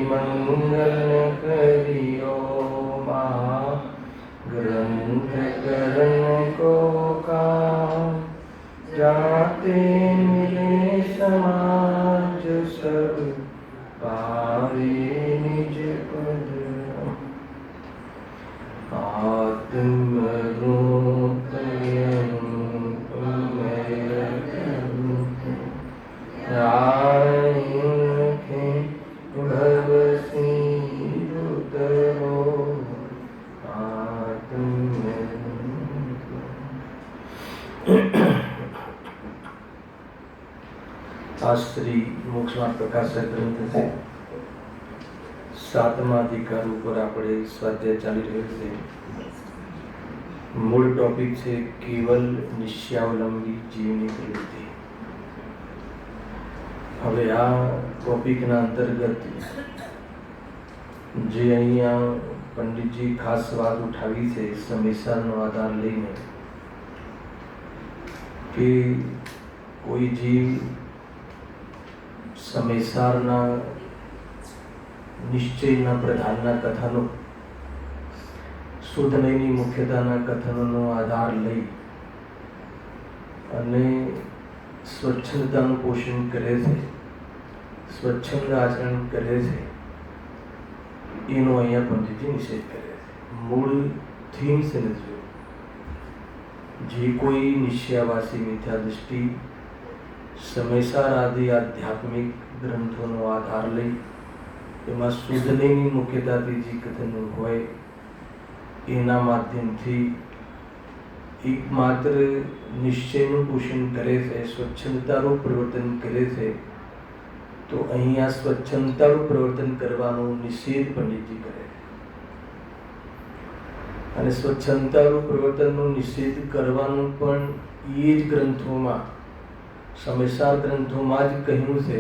मंगल करियो ग्रंथ करण को काम जाते मिले समाज सब पावे निज पद आत्म रूप भव सिंधुतरो आज श्री मोक्षमार्ग प्रकाशक ग्रंथ से 7मा अधिकार ऊपर આપણે સ્વાધ્યાય ચાલી રહ્યો છે। મૂળ ટોપિક છે કેવલ નિશ્યાવલંબી જીવની પ્રવૃત્તિ। હવે આ ટોપિકના અંતર્ગત જે અહીંયા પંડિતજી ખાસ વાત ઉઠાવી છે સમયસારનો આધાર લઈને કે કોઈ જીવ સમયસારના નિશ્ચયના પ્રધાનના કથનો શુદ્ધ નયની મુખ્યતાના કથનોનો આધાર લઈ અને સ્વચ્છંદતાનું પોષણ કરે છે, સ્વચ્છંદ આચરણ કરે છે, એનો અહીંયા પંડિતજી નિષેધ કરે છે। મૂળ થીમ સમજો, જે કોઈ નિશ્ચયવાસી મિથ્યા દૃષ્ટિ સમયસાર આદિ આધ્યાત્મિક ગ્રંથોનો આધાર લઈ એમાં શુદ્ધ નયની મુખ્યતાથી જે કથન હોય એના માધ્યમથી એકમાત્ર નિશ્ચયનું પોષણ કરે છે, સ્વચ્છંદતાનું પ્રવર્તન કરે છે, તો અહીંયા સ્વચ્છંદતાનું પ્રવર્તન કરવાનો નિષેધ પંડિતજી કરે છે। અને સ્વચ્છંદતાનું પ્રવર્તનનો નિષેધ કરવાનું પણ એ જ ગ્રંથોમાં સમયસાર ગ્રંથોમાં જ કહ્યું છે,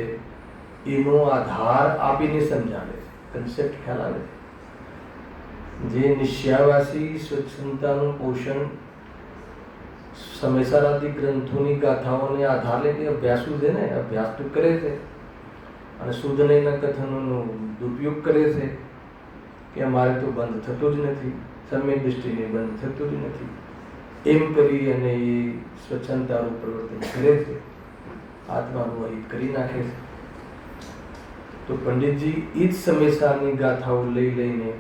એનો આધાર આપીને સમજાવે છે, કન્સેપ્ટ ખ્યાલ આવે છે। જે નિશ્ચયવાસી સ્વચ્છંદતાનું પોષણ સમયસારાદી ગ્રંથોની ગાથાઓને આધાર લઈને અભ્યાસુ છે ને, અભ્યાસ તો કરે છે અને શુદ્ધ નયના કથનોનો દુરુપયોગ કરે છે કે અમારે તો બંધ થતો જ નથી, સમ્યક દૃષ્ટિને બંધ થતો જ નથી, એમ કરી અને એ સ્વચ્છંદતાનું પ્રવર્તન કરે છે, આત્માનું અહિત કરી નાખે છે। તો પંડિતજી એ જ સમયસારની ગાથાઓ લઈ લઈને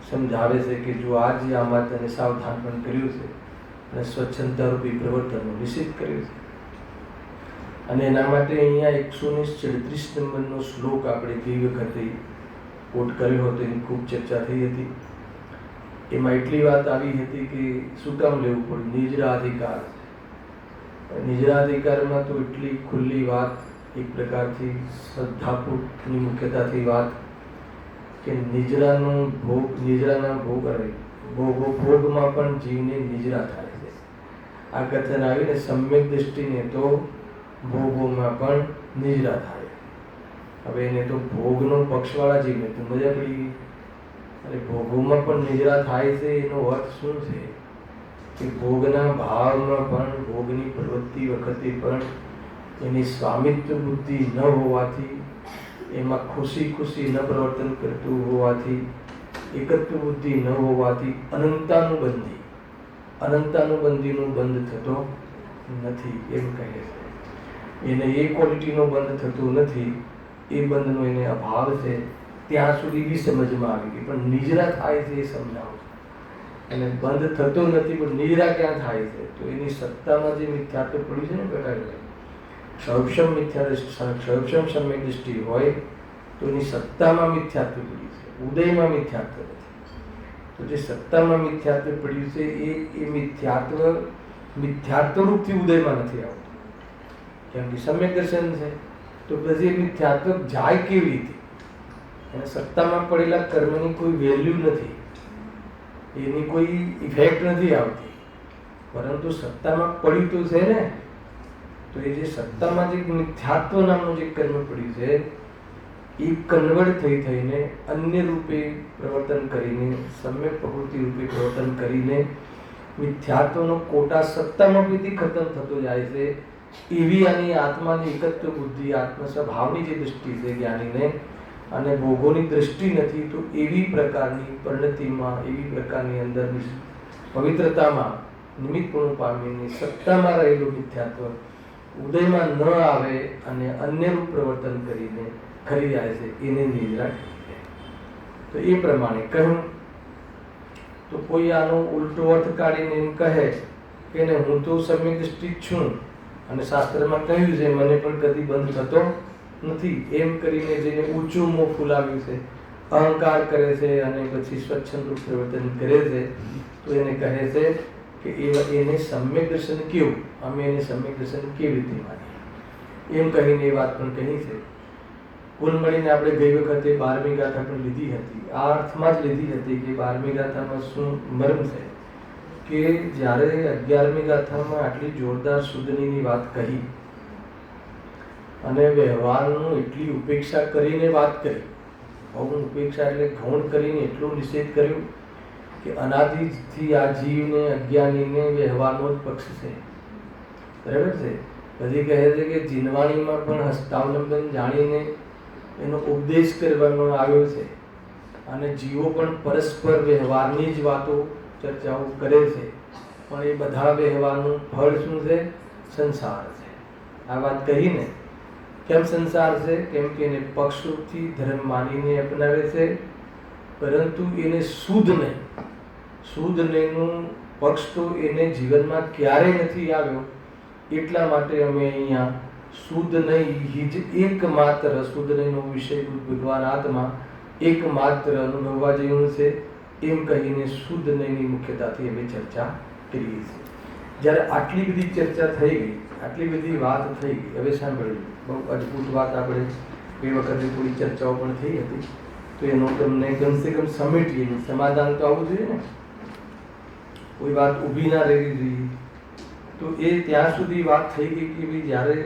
સમજાવે છે કે જો આજે આમાં તેને સાવધાન પણ કર્યું છે અને સ્વચ્છંદતા રૂપી પ્રવર્તનનો નિષેધ કર્યો છે। અને એના માટે અહીંયા 137 નંબરનો શ્લોક આપણે ગઈ વખતે કોટ કર્યો હતો, એની ખૂબ ચર્ચા થઈ હતી। એમાં એટલી વાત આવી હતી કે શું કામ લેવું પડ્યું, નિજરાધિકાર। નિજરાધિકારમાં તો એટલી ખુલ્લી વાત, એક પ્રકારથી શ્રદ્ધાપૂર્વકની મુખ્યતાથી વાત કે નિજરાનો ભોગ, નિજરાના ભોગ આવે ભોગમાં પણ જીવને નિજરા થાય છે। આ કથન આવીને સમ્યક દૃષ્ટિને તો ભોગોમાં પણ નિજરા થાય। હવે એને તો ભોગનો પક્ષવાળા જીવને તો મજા પડી ગઈ, અને ભોગોમાં પણ નિજરા થાય છે એનો અર્થ શું છે કે ભોગના ભાવમાં પણ, ભોગની પ્રવૃત્તિ વખતે પણ એની સ્વામિત્વ બુદ્ધિ ન હોવાથી, એમાં ખુશી ખુશી ન પ્રવર્તન કરતું હોવાથી, એકત્વ બુદ્ધિ ન હોવાથી અનંતાનુબંધીનો બંધ થતો નથી એમ કહે છે। એને એ ક્વોલિટીનો બંધ થતો નથી, એ બંધનો એને અભાવ છે, ત્યાં સુધી બી સમજમાં આવી ગઈ। પણ નિજરા થાય છે એ સમજાવું, અને બંધ થતો નથી પણ નિજરા ક્યાં થાય છે, તો એની સત્તામાં જે મિથ્યાત્વ પડ્યું છે ને પ્રકારે ક્ષૌક્ષમ ક્ષૌક્ષમ સમ્યક દૃષ્ટિ હોય તો એની સત્તામાં મિથ્યાત્વ પડ્યું છે, ઉદયમાં મિથ્યાત્વ નથી। તો જે સત્તામાં મિથ્યાત્વ પડ્યું છે એ મિથ્યાત્વ રૂપથી ઉદયમાં નથી આવતું, કેમ કે સમ્યક દર્શન છે। તો પછી એ મિથ્યાત્વ જાય કેવી રીતે? અને સત્તામાં પડેલા કર્મની કોઈ વેલ્યુ નથી, એની કોઈ ઇફેક્ટ નથી આવતી, પરંતુ સત્તામાં પડ્યું તો છે ને। તો એ જે સત્તામાં જે મિથ્યાત્વ નામનું જે કર્મ પડ્યું છે એ કન્વર્ટ થઈને અન્ય રૂપે પ્રવર્તન કરીને, સમ્યક પ્રવૃત્તિ રૂપે પ્રવર્તન કરીને મિથ્યાત્વનો કોટા સત્તામાં બી ખતમ થતો જાય છે। એવી આની આત્માની એકત્વ બુદ્ધિ, આત્મ સ્વભાવની જે દૃષ્ટિ છે જ્ઞાનીને, અને ભોગોની દ્રષ્ટિ નથી, તો એવી પ્રકારની પરિણતિમાં, એવી પ્રકારની અંદરની પવિત્રતામાં નિમિત્તપણું પામીને સત્તામાં રહેલું મિથ્યાત્વ ઉદયમાં ન આવે અને અન્યનું પ્રવર્તન કરીને ખરી જાય છે, એને નિદ્રા કહેવાય. તો એ પ્રમાણે કહ્યું. તો કોઈ આનો ઉલટો અર્થ કાઢીને એમ કહે કે હું તો સમ્યક દૃષ્ટિ છું અને શાસ્ત્રમાં કહ્યું છે મને પણ કદી બંધ થતો નથી, એમ કરીને જેને ઊંચું મોં ફૂલાવ્યું છે, અહંકાર કરે છે અને પછી સ્વચ્છંદ પ્રવર્તન કરે છે, તો એને કહે છે કે એને સમ્યક દર્શન કેવું, અમે એને સમ્યક દર્શન કેવી રીતે માનીએ, એમ કહીને એ વાત પણ કહી છે. કુલ મળીને આપણે ગઈ વખતે 12મી ગાથા પણ લીધી હતી. આ અર્થમાં જ લીધી હતી કે 12મી ગાથામાં શું મર્મ છે કે જ્યારે 11મી ગાથામાં આટલી જોરદાર શુદ્ધનીની વાત કહી અને વ્યવહારનું એટલી ઉપેક્ષા કરીને વાત કરી, ઉપેક્ષા એટલે ગૌણ કરીને એટલું નિષેધ કર્યું કે અનાદિથી આ જીવને, અજ્ઞાનીને વ્યવહારનો જ પક્ષ છે. બરાબર છે. પછી કહે છે કે જીનવાણીમાં પણ હસ્તાવલંબન જાણીને એનો ઉપદેશ કરવામાં આવ્યો છે અને જીવો પણ પરસ્પર વ્યવહારની જ વાતો, ચર્ચાઓ કરે છે, પણ એ બધા વ્યવહારનું ફળ શું છે? સંસાર છે. આ વાત કહીને કેમ સંસાર છે? કેમ કે એને પક્ષોથી ધર્મ માનીને અપનાવે છે, પરંતુ એને શુદ્ધ નહીં, શુદ્ધ નહીંનું પક્ષ તો એને જીવનમાં ક્યારેય નથી આવ્યો. એટલા માટે અમે અહીંયા શુદ્ધ નહીં જ એકમાત્ર, શુદ્ધ નહીંનો વિષય ભગવાન આત્મા એકમાત્ર અનુભવવા જેવું છે, એમ કહીને શુદ્ધ નહીંની મુખ્યતાથી અમે ચર્ચા કરીએ છીએ. જ્યારે આટલી બધી ચર્ચા થઈ ગઈ, આટલી બધી વાત થઈ ગઈ, હવે સાંભળ્યું, બહુ અદ્ભુત વાત આપણે એ વખતે થોડી ચર્ચાઓ પણ થઈ હતી, તો એનો તમને કમસે કમ સમેટીએ, સમાધાન તો આવવું જોઈએ ને, કોઈ વાત ઊભી ના રહેવી જોઈએ. તો એ ત્યાં સુધી વાત થઈ ગઈ કે ભાઈ જ્યારે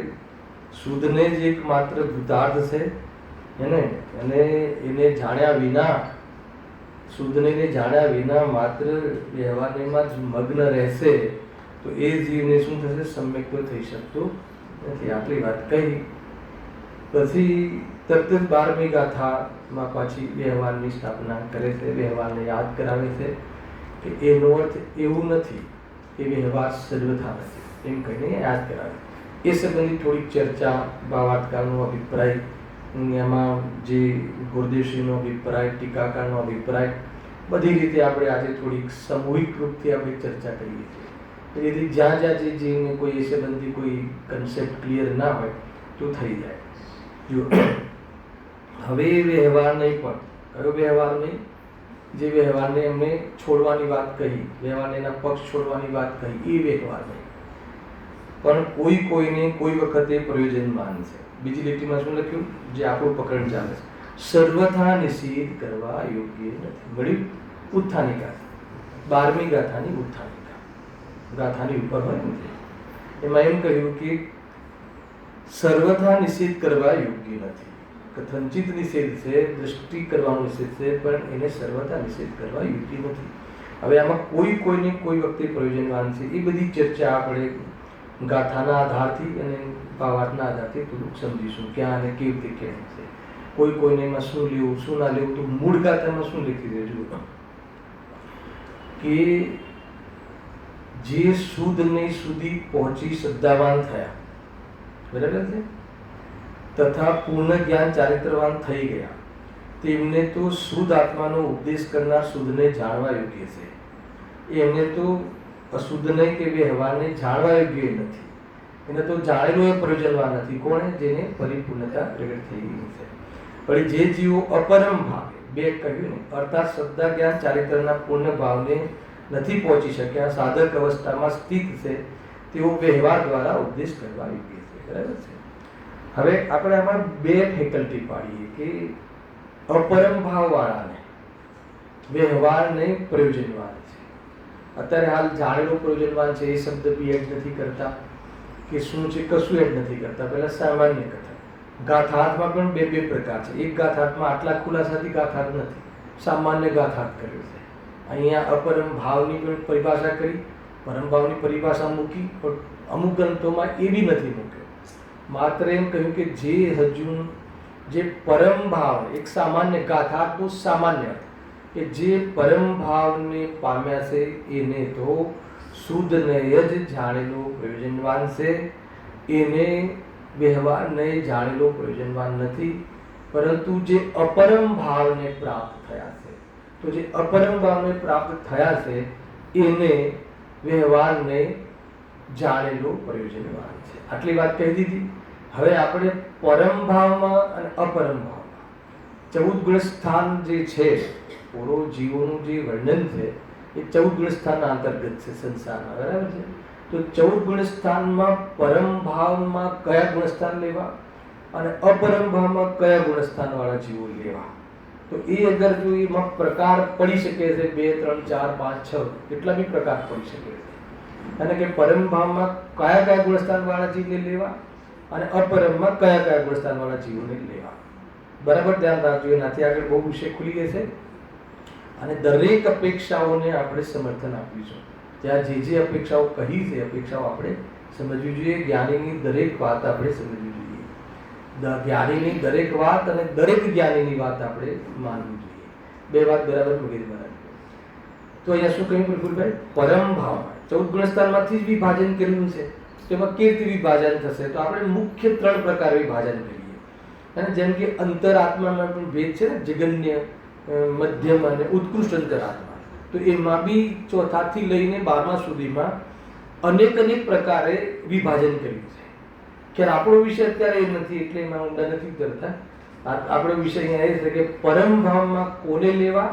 શુદ્ધને જ એકમાત્ર ભૂતાર્થ છે એને જાણ્યા વિના, શુદ્ધને જાણ્યા વિના માત્ર વ્યવહારમાં જ મગ્ન રહેશે તો એ જીવને શું થશે? સમ્યક તો થઈ શકતું નથી. આટલી વાત કહી પછી તરત જ 12મી ગાથામાં પાછી વ્યવહારની સ્થાપના કરે છે, વ્યવહારને યાદ કરાવે છે કે એનો અર્થ એવું નથી કે વ્યવહાર સર્વથા નથી, એમ કહીને યાદ કરાવે. એ સંબંધી થોડીક ચર્ચા, ભાવાર્થકારનો અભિપ્રાય, એમાં જે ગુરુદેવશ્રીનો અભિપ્રાય, ટીકાકારનો અભિપ્રાય, બધી રીતે આપણે આજે થોડીક સામૂહિક રૂપથી આપણે ચર્ચા કરીએ છીએ. જેથી જ્યાં જ્યાં જે જીવને કોઈ એ સંબંધી કોઈ કન્સેપ્ટ ક્લિયર ના હોય તો થઈ જાય. જો હવે વ્યવહાર નહીં, પણ કયો વ્યવહાર નહીં? જે વ્યવહારને એમને છોડવાની વાત કહી, વ્યવહારને એના પક્ષ છોડવાની વાત કહી, એ વ્યવહાર નહીં, પણ કોઈ કોઈને કોઈ વખતે પ્રયોજનમાન છે. બીજી લીટીમાં શું લખ્યું? જે આપણું પકડ ચાલે છે, સર્વથા નિષેધ કરવા યોગ્ય નથી. મળ્યું? ઉત્થાની ગાથા, 12મી ગાથાની ઉત્થાની ગાથાની ઉપર હોય ને, એમાં એમ કહ્યું કે સર્વથા નિષેધ કરવા યોગ્ય નથી. કથનચિત નિષેધ છે, દૃષ્ટિ કરવાનો નિષેધ છે, પણ એને સર્વથા નિષેધ કરવા યોગ્ય નથી. હવે આમાં કોઈ કોઈને કોઈ વખતે પ્રયોજનવાન છે, એ બધી ચર્ચા આપણે ગાથાના આધારથી અને ભાવાર્થના આધારથી થોડુંક સમજીશું, ક્યાં અને કેવી રીતે કેમ છે, કોઈ કોઈને એમાં શું લેવું, શું ના લેવું. તો મૂળ ગાથામાં શું લખી દેજો કે જે શુદ્ધને સુધી પહોંચી શ્રદ્ધાવાન થયા, બરાબર છે, તથા પૂર્ણ જ્ઞાન ચારિત્રવાન થઈ ગયા, તેમને તો શુદ્ધ આત્માનો ઉપદેશ કરનાર શુદ્ધને જાણવા યોગ્ય છે. એમને તો અશુદ્ધને કે વ્યવહારને જાણવા યોગ્ય નથી, એને તો જાણેલો એ પ્રયોજનવાન નથી. કોણે? જેને પરિપૂર્ણતા પ્રગટ થઈ ગઈ છે. પણ જે જીવો અપરમ ભાવે, બે કહ્યું ને, અર્થાત શ્રદ્ધા જ્ઞાન ચારિત્રના પૂર્ણ ભાવને નથી પહોંચી શક્યા, સાધક અવસ્થામાં સ્થિત છે, તેઓ વ્યવહાર દ્વારા ઉપદેશ કરવા યોગ્ય છે. બરાબર છે. હવે આપણે આમાં બે ફેકલ્ટી પાડીએ કે અપરમ ભાવવાળાને વ્યવહારને પ્રયોજનવાન છે. અત્યારે હાલ જાણેલો પ્રયોજનવાન છે, એ શબ્દ બી એડ નથી કરતા કે શું છે, કશું એડ નથી કરતા. પહેલા સામાન્ય કથા. ગાથાર્થમાં પણ બે પ્રકાર છે. એક ગાથાર્થમાં આટલા ખુલાસાથી ગાથાર્થ નથી, સામાન્ય ગાથાર્થ કર્યો છે. અહીંયા અપરમ ભાવની પણ પરિભાષા કરી, પરમ ભાવની પરિભાષા મૂકી, પણ અમુક ગ્રંથોમાં એ બી નથી મૂક્યો. માત્ર એમ કહ્યું કે જે હજુ જે પરમ ભાવ, એક સામાન્ય ગાથાત્મક સામાન્ય કે જે પરમ ભાવને પામ્યા છે એને તો શુદ્ધને જ જાણેલો પ્રયોજનવાન છે, એને વ્યવહારને જાણેલો પ્રયોજનવાન નથી. પરંતુ જે અપરમ ભાવને પ્રાપ્ત થયા છે, તો જે અપરમ ભાવને પ્રાપ્ત થયા છે એને વ્યવહારને જાણેલો પ્રયોજનવાન છે. આટલી વાત કહી દીધી. હવે આપણે પરમ ભાવમાં અને અપરમ ભાવમાં 14 ગુણ સ્થાન જે છે, પૂરો જીવોનું જે વર્ણન છે એ 14 ગુણ સ્થાનના અંતર્ગત છે સંસારમાં, બરાબર છે. તો 14 ગુણ સ્થાનમાં પરમ ભાવમાં કયા ગુણ સ્થાન લેવા અને અપરમ ભાવમાં કયા ગુણ સ્થાન વાળા જીવો લેવા, તો એ અગર જો એમાં પ્રકાર પડી શકે છે 2, 3, 4, 5, 6 કેટલા બી પ્રકાર પડી શકે છે. અને કે પરમ ભાવમાં કયા કયા ગુણ સ્થાન વાળા જીવને લેવા અને અપરમમાં કયા કયા ગુણ સ્થાન વાળા જીવોને લેવા, બરાબર ધ્યાન રાખજો. એનાથી આગળ બહુ વિષય ખુલી જશે અને દરેક અપેક્ષાઓને આપણે સમર્થન આપીશું. ત્યાં જે અપેક્ષાઓ કહી છે અપેક્ષાઓ આપણે સમજવી જોઈએ. જ્ઞાનીની દરેક વાત આપણે સમજવી જોઈએ, જ્ઞાનીની દરેક વાત અને દરેક જ્ઞાનીની વાત આપણે માનવી જોઈએ. બે વાત બરાબર વગેરે બરાબર. તો અહીંયા શું કહ્યું પ્રફુલભાઈ? પરમ ભાવમાં 14 ગુણ સ્થાનમાંથી જ વિભાજન કર્યું છે. તેમાં કેવી રીતે વિભાજન થશે? તો આપણે મુખ્ય 3 પ્રકાર વિભાજન કરીએ. અને જેમ કે અંતરાત્મામાં પણ ભેદ છે ને, જગન્ય, મધ્યમ અને ઉત્કૃષ્ટ અંતરાત્મા. તો એમાં બી 4થા થી લઈને 12મા સુધીમાં અનેક પ્રકારે વિભાજન કર્યું છે. કે આપણો વિષય અત્યારે એ નથી એટલે એમાં ઊંડા નથી કરતા. આપણો વિષય અહીંયા એ છે કે પરમ ભાવમાં કોને લેવા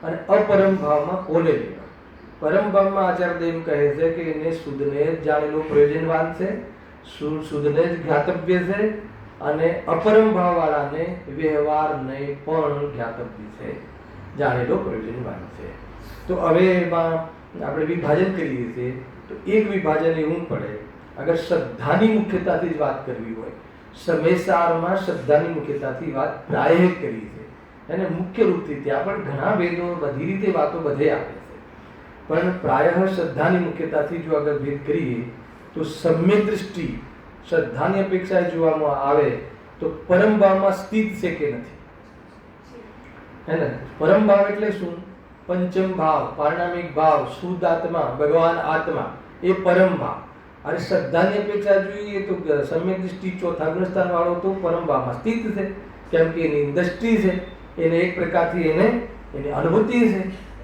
અને અપરમ ભાવમાં કોને લેવા. પરમ ભાવમાં આચાર્ય એમ કહે છે કે એને શુદ્ધને જ જાણેલો પ્રયોજનવાન છે, શુદ્ધને જ જ્ઞાતવ્ય છે, અને અપરમ ભાવ વાળાને વ્યવહારને પણ જ્ઞાતવ્ય છે, જાણેલો પ્રયોજનવાન છે. તો હવે એમાં આપણે વિભાજન કરીએ છીએ તો એક વિભાજન એવું પડે, અગર શ્રદ્ધાની મુખ્યતાથી જ વાત કરવી હોય, સમયસારમાં શ્રદ્ધાની મુખ્યતાથી વાત પ્રાય કરી છે. એને મુખ્ય રૂપથી ત્યાં પણ ઘણા વેદો બધી રીતે વાતો બધે આપે છે, પણ પ્રાયઃ શ્રદ્ધાની મુખ્યતાથી જો અગર ભેદ કરીએ તો સમ્યક દૃષ્ટિ શ્રદ્ધાની અપેક્ષાએ જોવામાં આવે તો પરમ ભાવમાં સ્થિત છે કે નથી, હે ને? પરમ ભાવ એટલે શું? પંચમ ભાવ, પારણામિક ભાવ, શુદ્ધ આત્મા, ભગવાન આત્મા, એ પરમ ભાવ. અને શ્રદ્ધાની અપેક્ષા જોઈએ તો સમ્યક દૃષ્ટિ 4થા ગુણ સ્થાન વાળો તો પરમ ભાવમાં સ્થિત છે, કેમ કે એની દ્રષ્ટિ છે, એને એક પ્રકારથી એની અનુભૂતિ છે,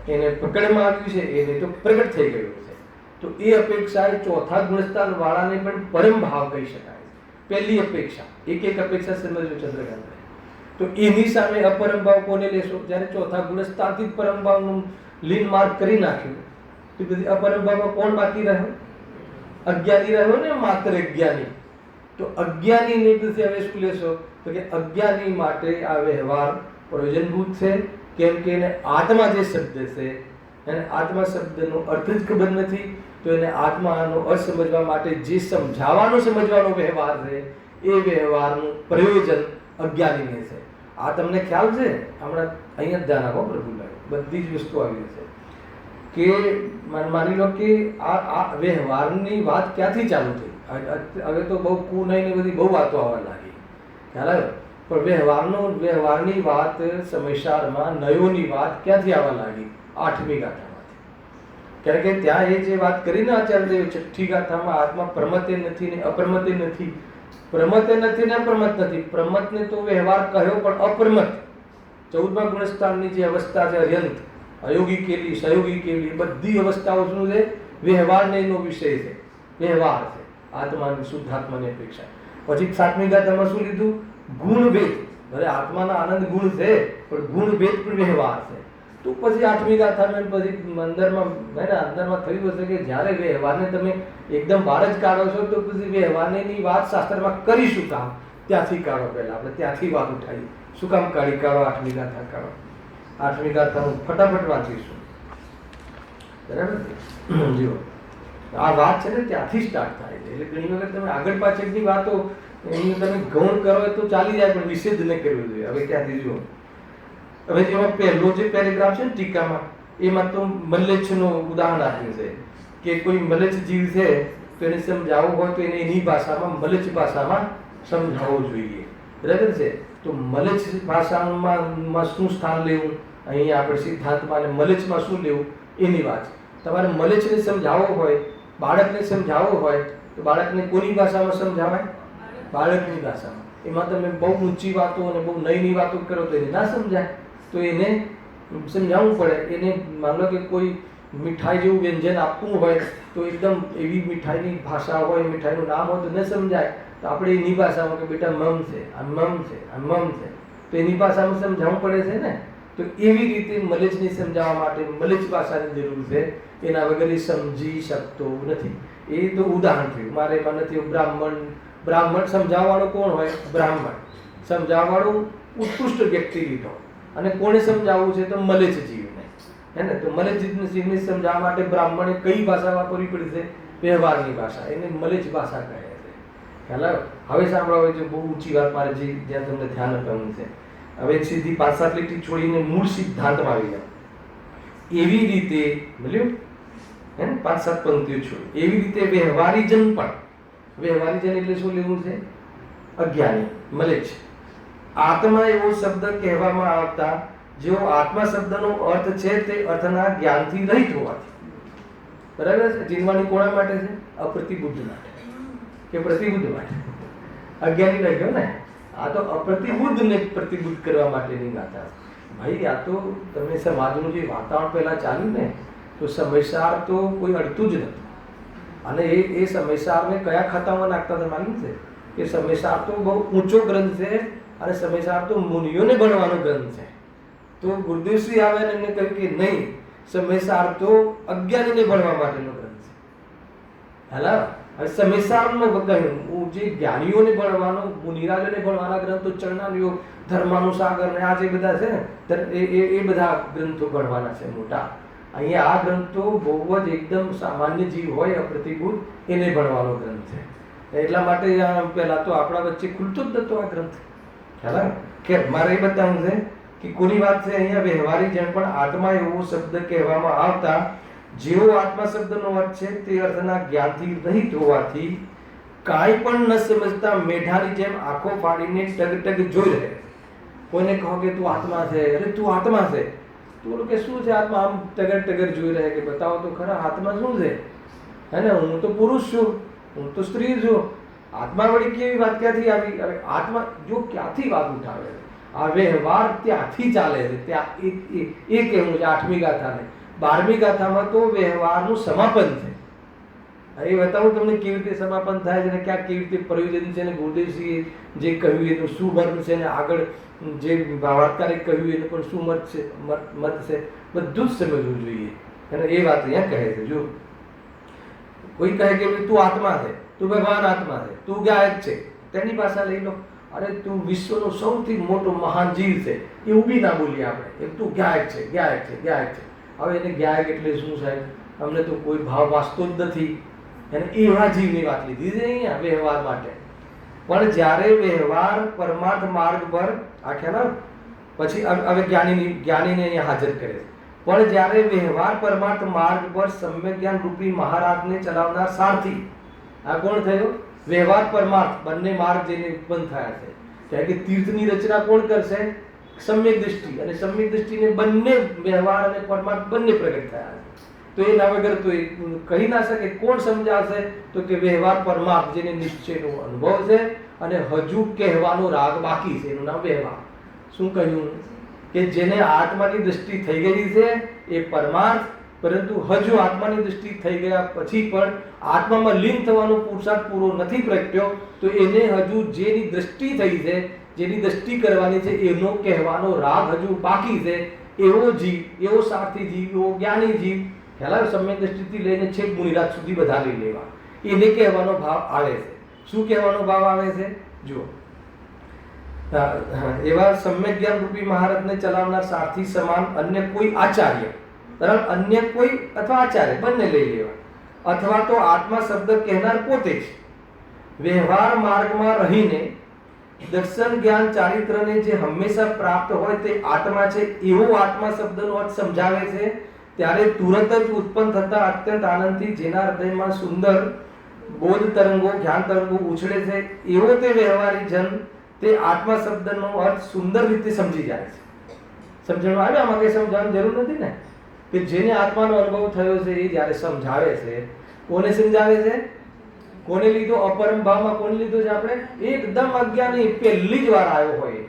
એને પકડમાં આવ્યું છે, એને તો પ્રગટ થઈ ગયું છે. તો એ અપેક્ષા 4થા ગુણ સ્થાન વાળાને પણ પરમ ભાવ કહી શકાય. પહેલી અપેક્ષા, એક અપેક્ષા સમજજો ચંદ્રકાંત. તો એની સામે અપરમ ભાવ કોને લેશો? જ્યારે 4થા ગુણ સ્થાનથી જ પરમ ભાવનું લીન માર્ગ કરી નાખ્યું તો પછી અપરમ ભાવમાં કોણ બાકી રહ્યો? અજ્ઞાની રહ્યો ને, માત્ર અજ્ઞાની. તો અજ્ઞાનીને પછી હવે શું લેશો? તો કે અજ્ઞાની માટે આ વ્યવહાર પ્રયોજનભૂત છે, કેમ કે એને આત્મા જે શબ્દ છે એને આત્મા શબ્દનો અર્થ જ ખબર નથી. તો એને આત્માનો અર્થ સમજવા માટે જે સમજવાનો વ્યવહાર છે એ વ્યવહારનું પ્રયોજન અજ્ઞાનીને છે. આ તમને ખ્યાલ છે? હમણાં અહીંયા ધ્યાન આપો પ્રભુભાઈ, બધી જ વસ્તુ આવી છે કે માની લો કે આ વ્યવહારની વાત ક્યાંથી ચાલુ થઈ? હવે તો બહુ કુનઈ ને બધી બહુ વાતો આવવા લાગી, ખ્યાલ આવ્યો? પણ વ્યવહારની વાત સમયસારમાં નયોની વાત ક્યાંથી આવવા લાગી? 8મી ગાથામાંથી. કારણ કે ત્યાં એ જે વાત કરીને આચાર્યદેવે 6ઠ્ઠી ગાથામાં આત્મા પ્રમતે નથી ને અપ્રમતે નથી, પ્રમતે નથી ને અપ્રમત નથી. પ્રમતને તો વ્યવહાર કહ્યો પણ અપ્રમત 14મા ગુણસ્થાનની જે અવસ્થા છે, અર્યંત, અયોગી કેલી, સહયોગી કેલી, બધી અવસ્થાઓ શું છે? વ્યવહારનો વિષય છે, વ્યવહાર છે, આત્માની શુદ્ધાત્માની અપેક્ષા. પછી 7મી ગાથામાં શું લીધું? ગુણભેદ. ભલે આત્માના આનંદ ગુણ છે પણ ગુણભેદ પણ વ્યવહાર છે. તો પછી 8મી ગાથામાં પછી અંદરમાં થયું હશે કે જ્યારે વ્યવહારને તમે એકદમ બહાર જ કાઢો છો તો પછી વ્યવહારની વાત શાસ્ત્રમાં કરીશું કામ? ત્યાંથી કાઢો. પહેલા આપણે ત્યાંથી વાત ઉઠાવી. શું કામ કાઢી કાઢો? 8મી ગાથા કાઢો. 8મી ગાથા હું ફટાફટ વાંચીશું, બરાબર? જો આ વાત છે ને ત્યાંથી સ્ટાર્ટ થાય છે. એટલે ઘણી વખત તમે આગળ પાછળની વાતો એનું તમે ગૌણ કરો તો ચાલી જાય, પણ વિશે જ ન કરવું જોઈએ. હવે ત્યાંથી જુઓ. હવે જેમાં પહેલો જે પેરેગ્રાફ છે ને ટીકામાં, એમાં તો મલ્લેચ્છનું ઉદાહરણ આપ્યું છે કે કોઈ મલ્લેચ્છ જીવ છે તો એને સમજાવવું હોય તો એને એની ભાષામાં, મલ્લેચ્છ ભાષામાં સમજાવવું જોઈએ, બરાબર છે? તો મલેચ્છ ભાષામાં શું સ્થાન લેવું, અહીંયા આપણે સિદ્ધાંતમાં અને મલેચ્છમાં શું લેવું એની વાત. તમારે મલેચ્છને સમજાવવો હોય, બાળકને સમજાવવો હોય તો બાળકને કોની ભાષામાં સમજાવાય? બાળકની ભાષામાં. એમાં તમે બહુ ઊંચી વાતો અને બહુ નવી વાતો કરો તો એને ના સમજાય. તો એને સમજાવવું પડે. એને માન લો કે કોઈ મીઠાઈ જેવું વ્યંજન આપવું હોય તો એકદમ એવી મીઠાઈની ભાષા હોય, મીઠાઈનું નામ હોય તો ન સમજાય. તો આપણે એની ભાષામાં કે બેટા મમ છે, આ મમ છે, આ મમ છે, તો એની ભાષામાં સમજાવવું પડે છે ને. તો એવી રીતે મલેચ્છને સમજાવવા માટે મલેચ્છ ભાષાની જરૂર છે. એના વગર એ સમજી શકતો નથી. એ તો ઉદાહરણ થયું. મારે એમાં નથી બ્રાહ્મણ સમજાવવાળો કોણ હોય? બ્રાહ્મણ. સમજાવવાળો ઉત્કૃષ્ટ વ્યક્તિ લીધો. અને કોને સમજાવવું છે? તો મલેચ્છ જીવને, હે ને. તો મલેચ્છ જીવને સમજાવવા માટે બ્રાહ્મણે કઈ ભાષા વાપરવી પડશે? વ્યવહારની ભાષા. એને મલેચ્છ ભાષા કહે છે. ખ્યાલ આવ્યો? હવે સાંભળો, હવે બહુ ઊંચી વાત મારે જે જ્યાં તમને ધ્યાન આપવાનું છે. હવે સીધી 5-7 લીટી છોડીને મૂળ સિદ્ધાંતમાં આવી જાવ. એવી રીતે મળ્યું, હે ને, 5-7 પંક્તિઓ છોડી. એવી રીતે વ્યવહારીજન પણ, વ્યવહારીજન એટલે શું લેવું છે? અજ્ઞાની, મલેચ્છ. આત્મા એવો શબ્દ કહેવામાં આવતા જેવો આત્મા શબ્દનો અર્થ છે તે અર્થના જ્ઞાનથી રહિત હોવાથી. બરાબર છે? જીવવાની કોના માટે છે? અપ્રતિબુદ્ધ માટે કે પ્રતિબુદ્ધ માટે? અજ્ઞાની રહી ગયો ને. આ તો અપ્રતિબુદ્ધને પ્રતિબુદ્ધ કરવા માટેની ગાથા. ભાઈ આ તો તમે સમાજનું જે વાતાવરણ પહેલા ચાલ્યું ને, તો સમયસાર તો કોઈ અડતું જ નથી. અને એ સમયસારને કયા ખાતામાં નાખતા હતા માલુમ છે? કે સમયસાર તો બહુ ઊંચો ગ્રંથ છે અને સમયસાર તો મુનિઓને ભણવાનો ગ્રંથ છે. તો ગુરુદેવશ્રી આવે અને એમને કહ્યું કે નહીં, સમયસાર તો અજ્ઞાનીને ભણવા માટેનો ગ્રંથ છે. હાલા હવે સમયસારમાં કહ્યું જે જ્ઞાનીઓને ભણવાનો, મુનિરાજોને ભણવાના ગ્રંથો ચરણાલીઓ, ધર્માનુસાગર ને આ જે બધા છે ને, એ બધા ગ્રંથો ભણવાના છે મોટા. અહીંયા આ ગ્રંથો બહુ જ એકદમ સામાન્ય જીવ હોય, અપ્રતિબુદ્ધ, એને ભણવાનો ગ્રંથ છે. એટલા માટે પહેલા તો આપણા વચ્ચે ખુલતો જ નતો આ ગ્રંથ. ખ્યાલ કે મારે એ બતાવવું છે કે કોની વાત છે અહીંયા? વ્યવહારી જણ પણ આત્મા એવો શબ્દ કહેવામાં આવતા જેવો આત્મા શબ્દનો અર્થ છે તે અર્થના જ્ઞાનથી રહિત હોવાથી કાંઈ પણ ન સમજતા મેઢાની જેમ આંખો ફાડીને ટગ જોઈ રહે. કોઈને કહો કે તું આત્મા છે, અરે તું આત્મા છે, તું કે શું છે આત્મા? આમ ટગર જોઈ રહે કે બતાવો તો ખરા આત્મા શું છે, હે ને. હું તો પુરુષ છું, હું તો સ્ત્રી છું. આત્મા વળી કેવી વાત ક્યાંથી આવી? હવે આત્મા જો ક્યાંથી વાત ઉઠાવે છે? આ વ્યવહાર ત્યાંથી ચાલે છે. ત્યાં એ કહેવું છે 8મી ગાથાને. 12મી ગાથામાં તો વ્યવહારનું સમાપન છે. એ બતાવું તમને કેવી રીતે સમાપન થાય છે ને ક્યાં કેવી રીતે પ્રયોજન છે ને ગુરુદેવશ્રીએ જે કહ્યું એનું શું મર્મ છે ને આગળ જે ભાવાર્થકારે કહ્યું એનું પણ શું મત છે, બધું જ સમજવું જોઈએ. અને એ વાત અહીંયા કહે છે. જો કોઈ કહે કે તું આત્મા છે, તું ભગવાન આત્મા છે, તું ગાયક છે, તેની ભાષા લઈ લો. અરે તું વિશ્વનો સૌથી મોટો મહાન જીવ છે, એવું બી ના બોલીએ આપણે. તું ગાયક છે, ગાયક છે, ગાયક છે. હવે એને ગાયક એટલે શું સાહેબ? અમને તો કોઈ ભાવ વાંચતો જ નથી. એને એવા જીવની વાત લીધી છે અહીંયા વ્યવહાર માટે. પણ જ્યારે વ્યવહાર પરમાર્થ માર્ગ પર આખ્યા પછી હવે જ્ઞાનીને અહીંયા હાજર કરે છે. પણ જ્યારે વ્યવહાર પરમાર્થ માર્ગ પર સમ્યક જ્ઞાન રૂપી મહારાજને ચલાવનાર સારથી, આ કોણ થયો? વ્યવહાર પરમાર્થ બંને માર્ગ જેને ઉત્પન્ન થયા છે. કારણ કે તીર્થની રચના કોણ કરશે? સમ્યક દૃષ્ટિ. અને સમ્યક દૃષ્ટિને બંને વ્યવહાર અને પરમાર્થ બંને પ્રગટ થયા છે. તો એના વગર તો એ કહી ના શકે. કોણ સમજાશે? તો કે વ્યવહાર પરમાર્થ જેને નિશ્ચયનો અનુભવ છે અને હજુ કહેવાનો રાગ બાકી છે, એનું નામ વ્યવહાર. શું કહ્યું? કે જેને આત્માની દૃષ્ટિ થઈ ગઈ છે એ પરમાર્થ, પરંતુ હજુ આત્માની દૃષ્ટિ થઈ ગયા પછી પણ આત્મામાં લીન થવાનો પુરુષાર્થ પૂરો નથી પ્રગટ્યો, તો એને હજુ જેની દૃષ્ટિ થઈ છે, જેની દૃષ્ટિ કરવાની છે, એનો કહેવાનો રાગ હજુ બાકી છે. એવો જીવ, એવો સારથી જીવ, એવો જ્ઞાની જીવ, ખ્યાલ સમ્યક દૃષ્ટિથી લઈને છેક મુનિરાજ સુધી બધા લઈ લેવા, એને કહેવાનો ભાવ આવે છે. શું કહેવાનો ભાવ આવે છે? જુઓ, એવા સમ્યક જ્ઞાન રૂપી મહારથને ચલાવનાર સારથી સમાન અન્ય કોઈ આચાર્ય, બરાબર, અન્ય કોઈ અથવા આચાર્ય બંને લઈ લેવા, અથવા તો આત્મા શબ્દ કહેનાર પોતે જ વ્યવહાર માર્ગમાં રહીને દર્શન જ્ઞાન ચારિત્રને જે હંમેશા પ્રાપ્ત હોય તે આત્મા છે એવો આત્મા શબ્દનો અર્થ સમજાવે છે. ત્યારે તુરંત જ ઉત્પન્ન થતા અત્યંત આનંદથી જેના હૃદયમાં સુંદર બોધ તરંગો, જ્ઞાન તરંગો ઉછળે છે, એવો તે વ્યવહારી જન તે આત્મા શબ્દનો અર્થ સુંદર રીતે સમજી જાય છે. સમજણમાં આવે? આમાં કઈ સમજાવવાની જરૂર નથી ને, કે જેને આત્માનો અનુભવ થયો છે એ જ્યારે સમજાવે છે, કોને સમજાવે છે? કોને લીધો? અપરમ ભાવમાં કોને લીધો છે? આપણે એકદમ અજ્ઞાની, પહેલી જ વાર આવ્યો હોય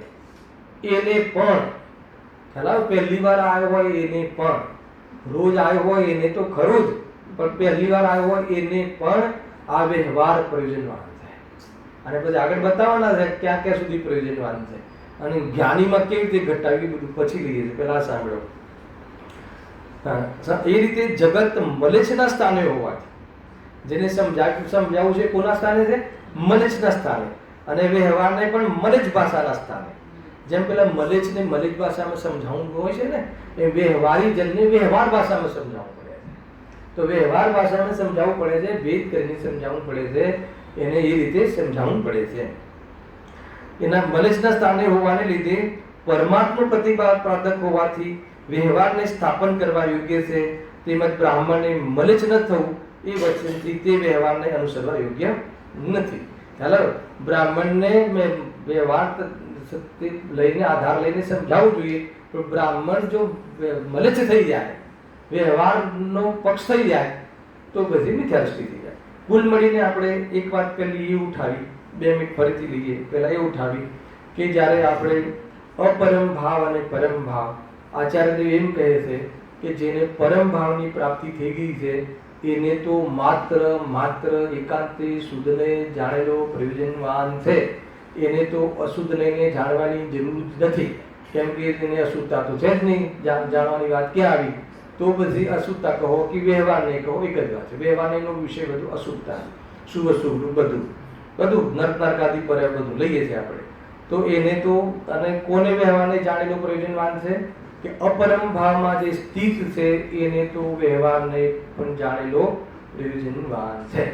એને પણ ખ્યાલ, પહેલી વાર આવ્યો હોય એને પણ, રોજ આવ્યો હોય એને તો ખરું જ, પણ પહેલી વાર આવ્યો હોય એને પણ આ વ્યવહાર પ્રયોજનવાન છે. અને પછી આગળ બતાવવાના છે ક્યાં ક્યાં સુધી પ્રયોજનવાન છે, અને જ્ઞાનીમાં કેવી રીતે ઘટાવી બધું પછી લઈએ છીએ. પેલા સાંભળો. એ રીતે જગત મલેચ્છના સ્થાને હોવાથી, જેને સમજાવવું છે કોના સ્થાને છે? મલેચ્છના સ્થાને, અને વ્યવહારને પણ મલેચ્છ ભાષાના સ્થાને. જેમ પેલા મલેચ્છને મલેચ્છ ભાષામાં સમજાવવું હોય છે ને, એ વ્યવહારી જનને વ્યવહાર ભાષામાં સમજાવવું પડે છે. તો વ્યવહાર ભાષામાં સમજાવવું પડે છે, ભેદ કરીને સમજાવવું પડે છે, એને એ રીતે સમજાવવું પડે છે. એના મલેચ્છના સ્થાને હોવાને લીધે પરમાત્મા પ્રતિપાદક હોવાથી વ્યવહારને સ્થાપન કરવા યોગ્ય છે, તેમજ બ્રાહ્મણને મલેચ્છ ન થવું એ વચનથી તે વ્યવહારને અનુસરવા યોગ્ય નથી. ચાલો, બ્રાહ્મણને વ્યવહાર લઈને આધાર લઈને સમજાવવું જોઈએ, પણ બ્રાહ્મણ જો મલેચ્છ થઈ જાય, વ્યવહારનો પક્ષ થઈ જાય, તો બધી મિથ્યાદૃષ્ટિ થઈ જાય. કુલ મળીને આપણે એક વાત પેલી એ ઉઠાવી, 2 મિનિટ ફરીથી લઈએ. પહેલા એ ઉઠાવી કે જ્યારે આપણે અપરમ ભાવ અને પરમ ભાવ, આચાર્યદેવ એમ કહે છે કે જેને પરમ ભાવની પ્રાપ્તિ થઈ ગઈ છે એને તો માત્ર એકાંતે શુદ્ધને જાણેલો પ્રયોજનવાન છે. એને તો અશુદ્ધને જાણવાની જરૂર જ નથી, કેમ કે તેને અશુદ્ધતા તો છે જ નહીં. જાણવાની વાત ક્યાં આવી? તો પછી અશુદ્ધતા કહો કે વ્યવહારને કહો, એક જ વાત છે. વ્યવહારનો વિષય બધું અશુદ્ધતા, શુભ અશુભ બધું નરકાદી પર બધું લઈએ છીએ આપણે. તો એને તો, અને કોને વ્યવહારને જાણેલો પ્રયોજનવાન છે? કે અપરમ ભાવમાં જે સ્થિત છે એને તો વ્યવહારને પણ જાણેલો પ્રયોજનવાન છે.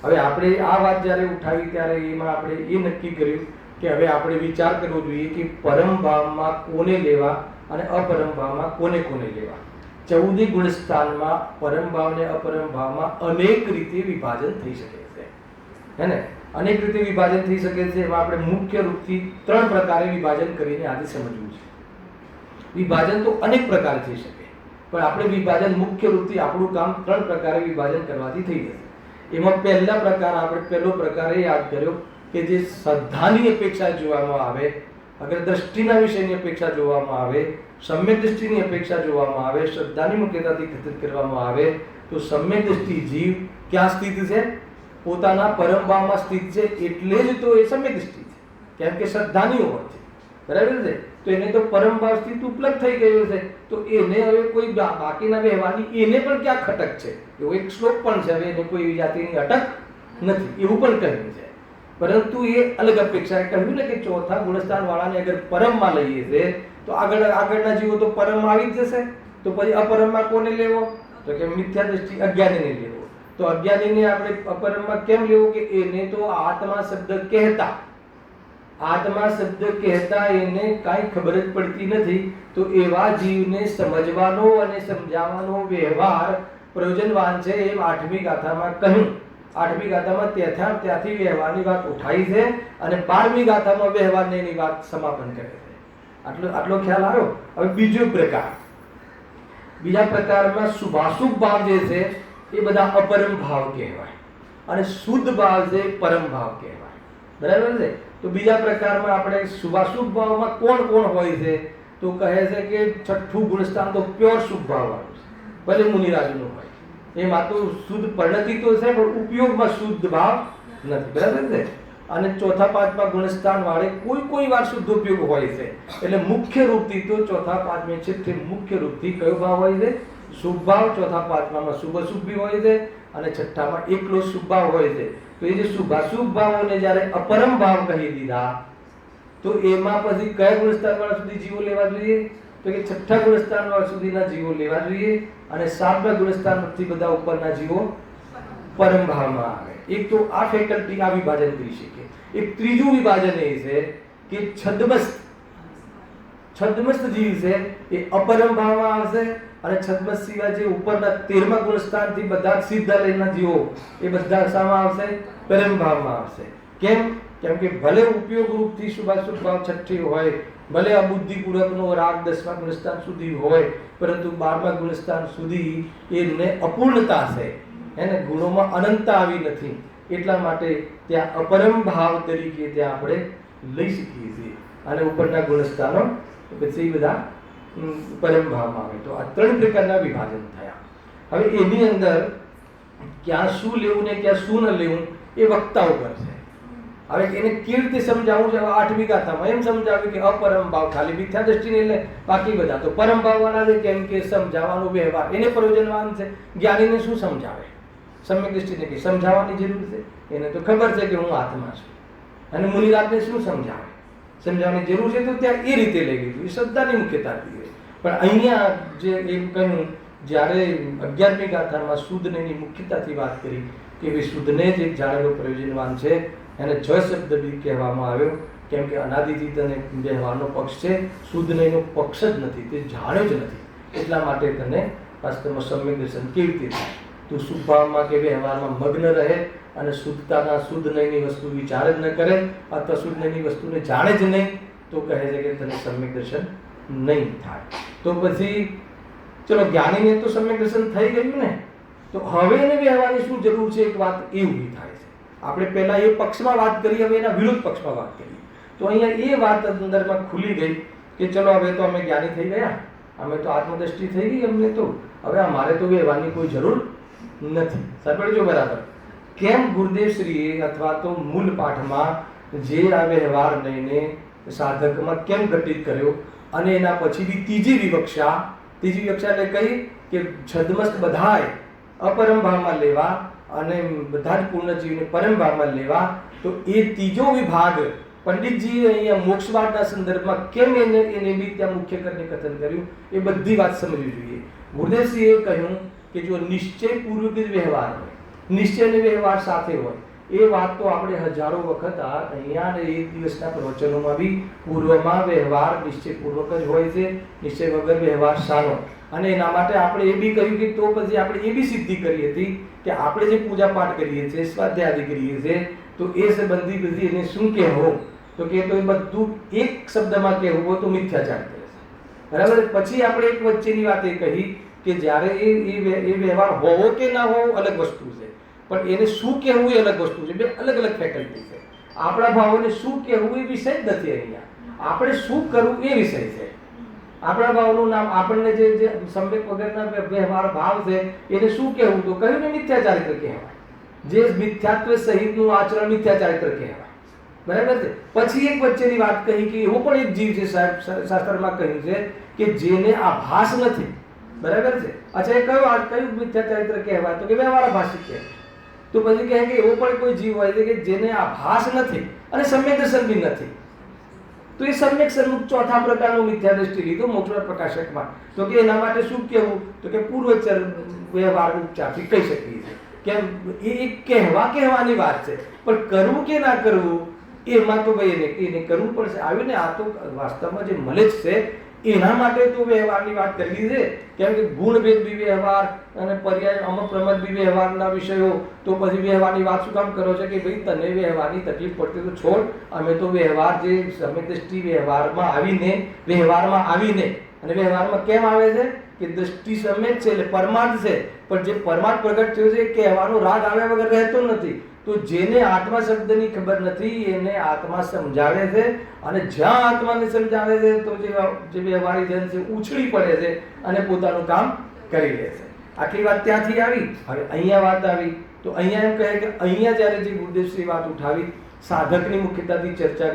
હવે આપણે આ વાત જ્યારે ઉઠાવી ત્યારે એમાં આપણે એ નક્કી કર્યું કે હવે આપણે વિચાર કરવો જોઈએ કે પરમ ભાવમાં કોને લેવા અને અપરમ ભાવમાં કોને લેવા. 14 ગુણસ્થાનમાં પરમ ભાવ અને અપરમ ભાવમાં અનેક રીતે વિભાજન થઈ શકે છે, હે ને? અનેક રીતે વિભાજન થઈ શકે છે. એમાં આપણે મુખ્ય રૂપથી 3 પ્રકારે વિભાજન કરીને આજે સમજવું છે. વિભાજન તો અનેક પ્રકાર થઈ શકે, પણ આપણે વિભાજન મુખ્ય રૂપથી આપણું કામ 3 પ્રકારે વિભાજન કરવાથી થઈ જશે. એમાં પહેલો પ્રકાર એ યાદ કર્યો કે જે શ્રદ્ધાની અપેક્ષા જોવામાં આવે, અગર દ્રષ્ટિના વિષયની અપેક્ષા જોવામાં આવે, સમ્યક દ્રષ્ટિની અપેક્ષા જોવામાં આવે, શ્રદ્ધાની મુખ્યતાથી કથિત કરવામાં આવે, તો સમ્યક દ્રષ્ટિ જીવ ક્યાં સ્થિત છે? પોતાના પરમ ભાવમાં સ્થિત છે, એટલે જ તો એ સમ્યક દ્રષ્ટિ છે, કેમ કે શ્રદ્ધાની હોવા છે, બરાબર છે? તો એને તો પરમ ભાવ સ્થિત ઉપલબ્ધ થઈ ગયો છે, તો એને હવે કોઈ બાકીના વ્યવહારની એને પણ ક્યાં ખટક છે? એવો એક શ્લોક પણ છે, હવે એને કોઈ એવી જાતિની અટક નથી, એવું પણ કહ્યું છે. પરંતુ એ અલગ અપેક્ષા, કહ્યું ને કે ચોથા ગુણસ્થાન વાળાને અગર પરમમાં લઈએ છે તો આગળના જીવો તો પરમમાં આવી જ જશે. તો પછી અપરમમાં કોને લેવો? તો કે મિથ્યા દ્રષ્ટિ અજ્ઞાનીને લેવો. તો અજ્ઞાનીને આપણે અપરમમાં કેમ લેવો? કે એને તો આત્મા શબ્દ કહેતા એને કાંઈ ખબર જ પડતી નથી. તો એવા જીવને સમજવાનો અને સમજાવવાનો વ્યવહાર પ્રયોજનવાન છે, એમ 8મી ગાથામાં કહ્યું. 8મી ગાથામાં ત્યાંથી વ્યવહારની વાત ઉઠાઈ છે, અને 12મી ગાથામાં વ્યવહારની વાત સમાપન કરે છે. આટલો ખ્યાલ આવ્યો. હવે બીજા પ્રકારમાં શુભાશુભ ભાવ જે છે એ બધા અપરમ ભાવ કહેવાય, અને શુદ્ધ ભાવ છે પરમ ભાવ કહેવાય, બરાબર છે? તો બીજા પ્રકારમાં આપણે શુભાશુભ ભાવમાં કોણ હોય છે? તો કહે છે કે 6થું ગુણસ્થાન તો પ્યોર શુભ ભાવ વાળું છે, ભલે મુનિરાજનું હોય. એમાં તો શુદ્ધ પરિણતિ તો છે, પણ ઉપયોગમાં શુદ્ધ ભાવ નથી, બરાબર છે? અને 4થા 5મા ગુણસ્થાન વાળે કોઈ વાર શુદ્ધ ઉપયોગ હોય છે. એટલે મુખ્ય રૂપથી તો 4થા 5મે છે મુખ્ય રૂપથી કયો ભાવ હોય છે? શુભ ભાવ. 4થા 5માં શુભ અશુભ બી હોય છે, અને 6ઠામાં એકલો શુભ ભાવ હોય છે. તો એ જે શુભાશુભ ભાવોને જ્યારે અપરમ ભાવ કહી દીધા, તો એમાં પછી કયા ગુણસ્થાન વાળા સુધી જીવો લેવા જોઈએ? તો કે 6ઠા ગુણસ્થાન વાળા સુધીના જીવો લેવા જોઈએ, અને 7મા ગુણસ્થાનથી બધા ઉપરના જીવો પરમ ભાવમાં આવે. એક તો આ ફેકલ્ટી આ વિભાજન કરી શકે. એક ત્રીજું વિભાજન એ છે કે છદ્મસ્ત જીવ છે એ અપરમ ભાવમાં આવશે, અને છદ્મસ્ત સિવાય જે ઉપરના 13મા ગુણસ્થાનથી બધા સિદ્ધ લયના જીવો એ બધા શામાં આવશે? પરમ ભાવમાં આવશે. કેમ? કેમ કે ભલે ઉપયોગ રૂપથી શુભાશુભ ભાવ છઠ્ઠી હોય, ભલે અબુદ્ધિપૂર્વકનો રાગ 10મા ગુણસ્થાન સુધી હોય, પરંતુ 12મા ગુણસ્થાન સુધી એને અપૂર્ણતા છે, એને ગુણોમાં અનંતતા આવી નથી. એટલા માટે ત્યાં અપરમ ભાવ તરીકે ત્યાં આપણે લઈ શકીએ છીએ. અને ઉપરના ગુણસ્થાનો પછી બધા પરમ ભાવમાં આવે. તો આ 3 પ્રકારના વિભાજન થયા. હવે એની અંદર ક્યાં શું લેવું ને ક્યાં શું ન લેવું એ વક્તા ઉપર છે. હવે એને કેવી રીતે સમજાવવું છે? 8મી ગાથામાં એમ સમજાવ્યું કે અપરમ ભાવ ખાલી મિથ્યા દ્રષ્ટિને એટલે બાકી બધા તો પરમ ભાવવાળા છે. કેમ કે સમજાવવાનો વ્યવહાર એને પ્રયોજનવાન છે. જ્ઞાનીને શું સમજાવે? સમ્યક દ્રષ્ટિને કે સમજાવવાની જરૂર છે. એને તો ખબર છે કે હું આત્મા છું. અને મુનિરાજને શું સમજાવે? સમજાવવાની જરૂર છે. તો ત્યાં એ રીતે લઈ લીધું, એ શ્રદ્ધાની મુખ્યતા હતી. પણ અહીંયા જે એમ કહ્યું, જ્યારે 11મી ગાથામાં શુદ્ધની મુખ્યતાથી વાત કરી કે ભાઈ શુદ્ધને જ એક જાણેલો પ્રયોજનવાન છે, એને જ શબ્દ બી કહેવામાં આવ્યો. કેમ કે અનાદિથી તને વ્યવહારનો પક્ષ છે, શુદ્ધનેયનો પક્ષ જ નથી, તે જાણ્યો જ નથી. એટલા માટે તને વાસ્તવમાં સમ્યક દર્શન કેવી રીતે થાય? તું શુભભાવમાં કે વ્યવહારમાં મગ્ન રહે અને શુદ્ધતાના શુદ્ધ નહીંની વસ્તુ વિચાર જ ન કરે અથવા શુદ્ધ નહીંની વસ્તુને જાણે જ નહીં, તો કહે છે કે તને સમ્યક દર્શન નહીં થાય. તો પછી ચલો જ્ઞાનીને તો સમ્યક દર્શન થઈ ગયું ને, તો હવે એને વ્યવહારની શું જરૂર છે? એક વાત એ ઊભી થાય છે. આપણે પહેલા એ પક્ષમાં વાત કરી, હવે એના વિરુદ્ધ પક્ષમાં વાત કરી. તો અહીંયા એ વાત અંદરમાં ખુલી ગઈ કે ચલો હવે તો અમે જ્ઞાની થઈ ગયા, અમે તો આત્મદ્રષ્ટિ થઈ ગઈ અમને, તો હવે અમારે તો વ્યવહારની કોઈ જરૂર નથી. સાંભળજો બરાબર. કેમ ગુરુદેવશ્રીએ અથવા તો મૂળ પાઠમાં જે આ વ્યવહાર લઈને સાધકમાં કેમ ઘટિત કર્યો અને એના પછી બી ત્રીજી વિવક્ષા એટલે કઈ કે છદ્મસ્ત બધાય અપરમ ભાવમાં લેવા અને બધા જ પૂર્ણ જીવને પરમ ભાવમાં લેવા. તો એ ત્રીજો વિભાગ પંડિતજી અહીંયા મોક્ષવાદના સંદર્ભમાં કેમ એને બી ત્યાં મુખ્ય કરીને કથન કર્યું, એ બધી વાત સમજવી જોઈએ. ગુરુદેવશ્રીએ કહ્યું કે જો નિશ્ચય પૂર્વક વ્યવહાર હોય, નિશ્ચય અને વ્યવહાર સાથે હોય, એ વાત તો આપણે હજારો વખત અહીંયા ને એક દિવસના પ્રવચનોમાં બી પૂર્વમાં વ્યવહાર નિશ્ચયપૂર્વક જ હોય છે, નિશ્ચય વગર વ્યવહાર સારો. અને એના માટે આપણે એ બી કહ્યું કે તો પછી આપણે એ બી સિદ્ધિ કરી હતી કે આપણે જે પૂજા પાઠ કરીએ છીએ, સ્વાધ્યાય આદિ કરીએ છીએ, તો એ સંબંધી બધી એને શું કહેવું? તો કે તો એ બધું એક શબ્દમાં કહેવું હોય તો મિથ્યાચાર કરે છે. બરાબર. પછી આપણે એક વચ્ચેની વાત એ કહી કે જ્યારે એ વ્યવહાર હોવો કે ના હોવો અલગ વસ્તુ છે, પણ એને શું કહેવું એ અલગ વસ્તુ છે. બે અલગ અલગ ફેકલ્ટી છે. આપણા ભાવોને શું કહેવું એ વિષય જ નથી અહીંયા. આપણે શું કરવું એ વિષય છે. આપણા ભાવનું નામ આપણને જે સંવેક વગરના વ્યવહાર ભાવ છે એને શું કહેવું? તો કહ્યું ને મિથ્યાચારિત્ર કહેવાય. જે મિથ્યાત્વ સહિતનું આચરણ મિથ્યાચારિત્ર કહેવાય. બરાબર છે. પછી એક વચ્ચેની વાત કહી કે એવો પણ એક જીવ છે, સાહેબ શાસ્ત્રમાં કહ્યું છે કે જેને આભાસ નથી. બરાબર છે. અચ્છા, એ કયું મિથ્યાચારિત્ર કહેવાય? તો કે વ્યવહારાભાસી કહેવાય. તો પછી કહે કે એવો પણ કોઈ જીવ હોય છે કે જેને આભાસ નથી અને સમ્યક દર્શન બી નથી, તો એ સમ્યક સન્મુખ ચોથા પ્રકારનું મિથ્યા દ્રષ્ટિ લીધો મોક્ષ પ્રકાશકમાં. તો કે એના માટે શું કહેવું? તો કે પૂર્વચર વ્યવહાર ઉપચારથી કહી શકીએ છીએ. કેમ? એ કહેવાની વાત છે, પણ કરવું કે ના કરવું એમાં તો ભાઈ એને કરવું પડશે. આવ્યું ને, આ તો વાસ્તવમાં જે મળે જ છે એના માટે તો વ્યવહારની વાત કરવી છે. કેમ કે ગુણભેદ બી વ્યવહાર અને પર્યાય અમુક પ્રમદ બી વ્યવહારના વિષયો, તો પછી વ્યવહારની વાત શું કામ કરો છો કે ભાઈ તને વ્યવહારની તકલીફ પડતી તો છોડ, અમે તો વ્યવહાર જે સમ્યક દ્રષ્ટિ વ્યવહારમાં આવીને અને વ્યવહારમાં કેમ આવે છે કે દ્રષ્ટિ સમ્યક છે એટલે પરમાર્થ છે, પણ જે પરમાર્થ પ્રગટ થયો છે કહેવાનો રાગ આવ્યા વગર રહેતો નથી. તો જેને આત્મા શબ્દની ખબર નથી એને આત્મા સમજાવે છે, અને જ્યાં આત્માને સમજાવે છે તો જે વ્યવહારી જન છે ઉછળી પડે છે અને પોતાનું કામ કરી લે છે. આટલી વાત ત્યાંથી આવી. હવે અહીંયા વાત આવી તો અહીંયા એમ કહે કે અહીંયા જ્યારે જે ગુરુદેવશ્રી વાત ઉઠાવી, સાધકની મુખ્યતાથી ચર્ચા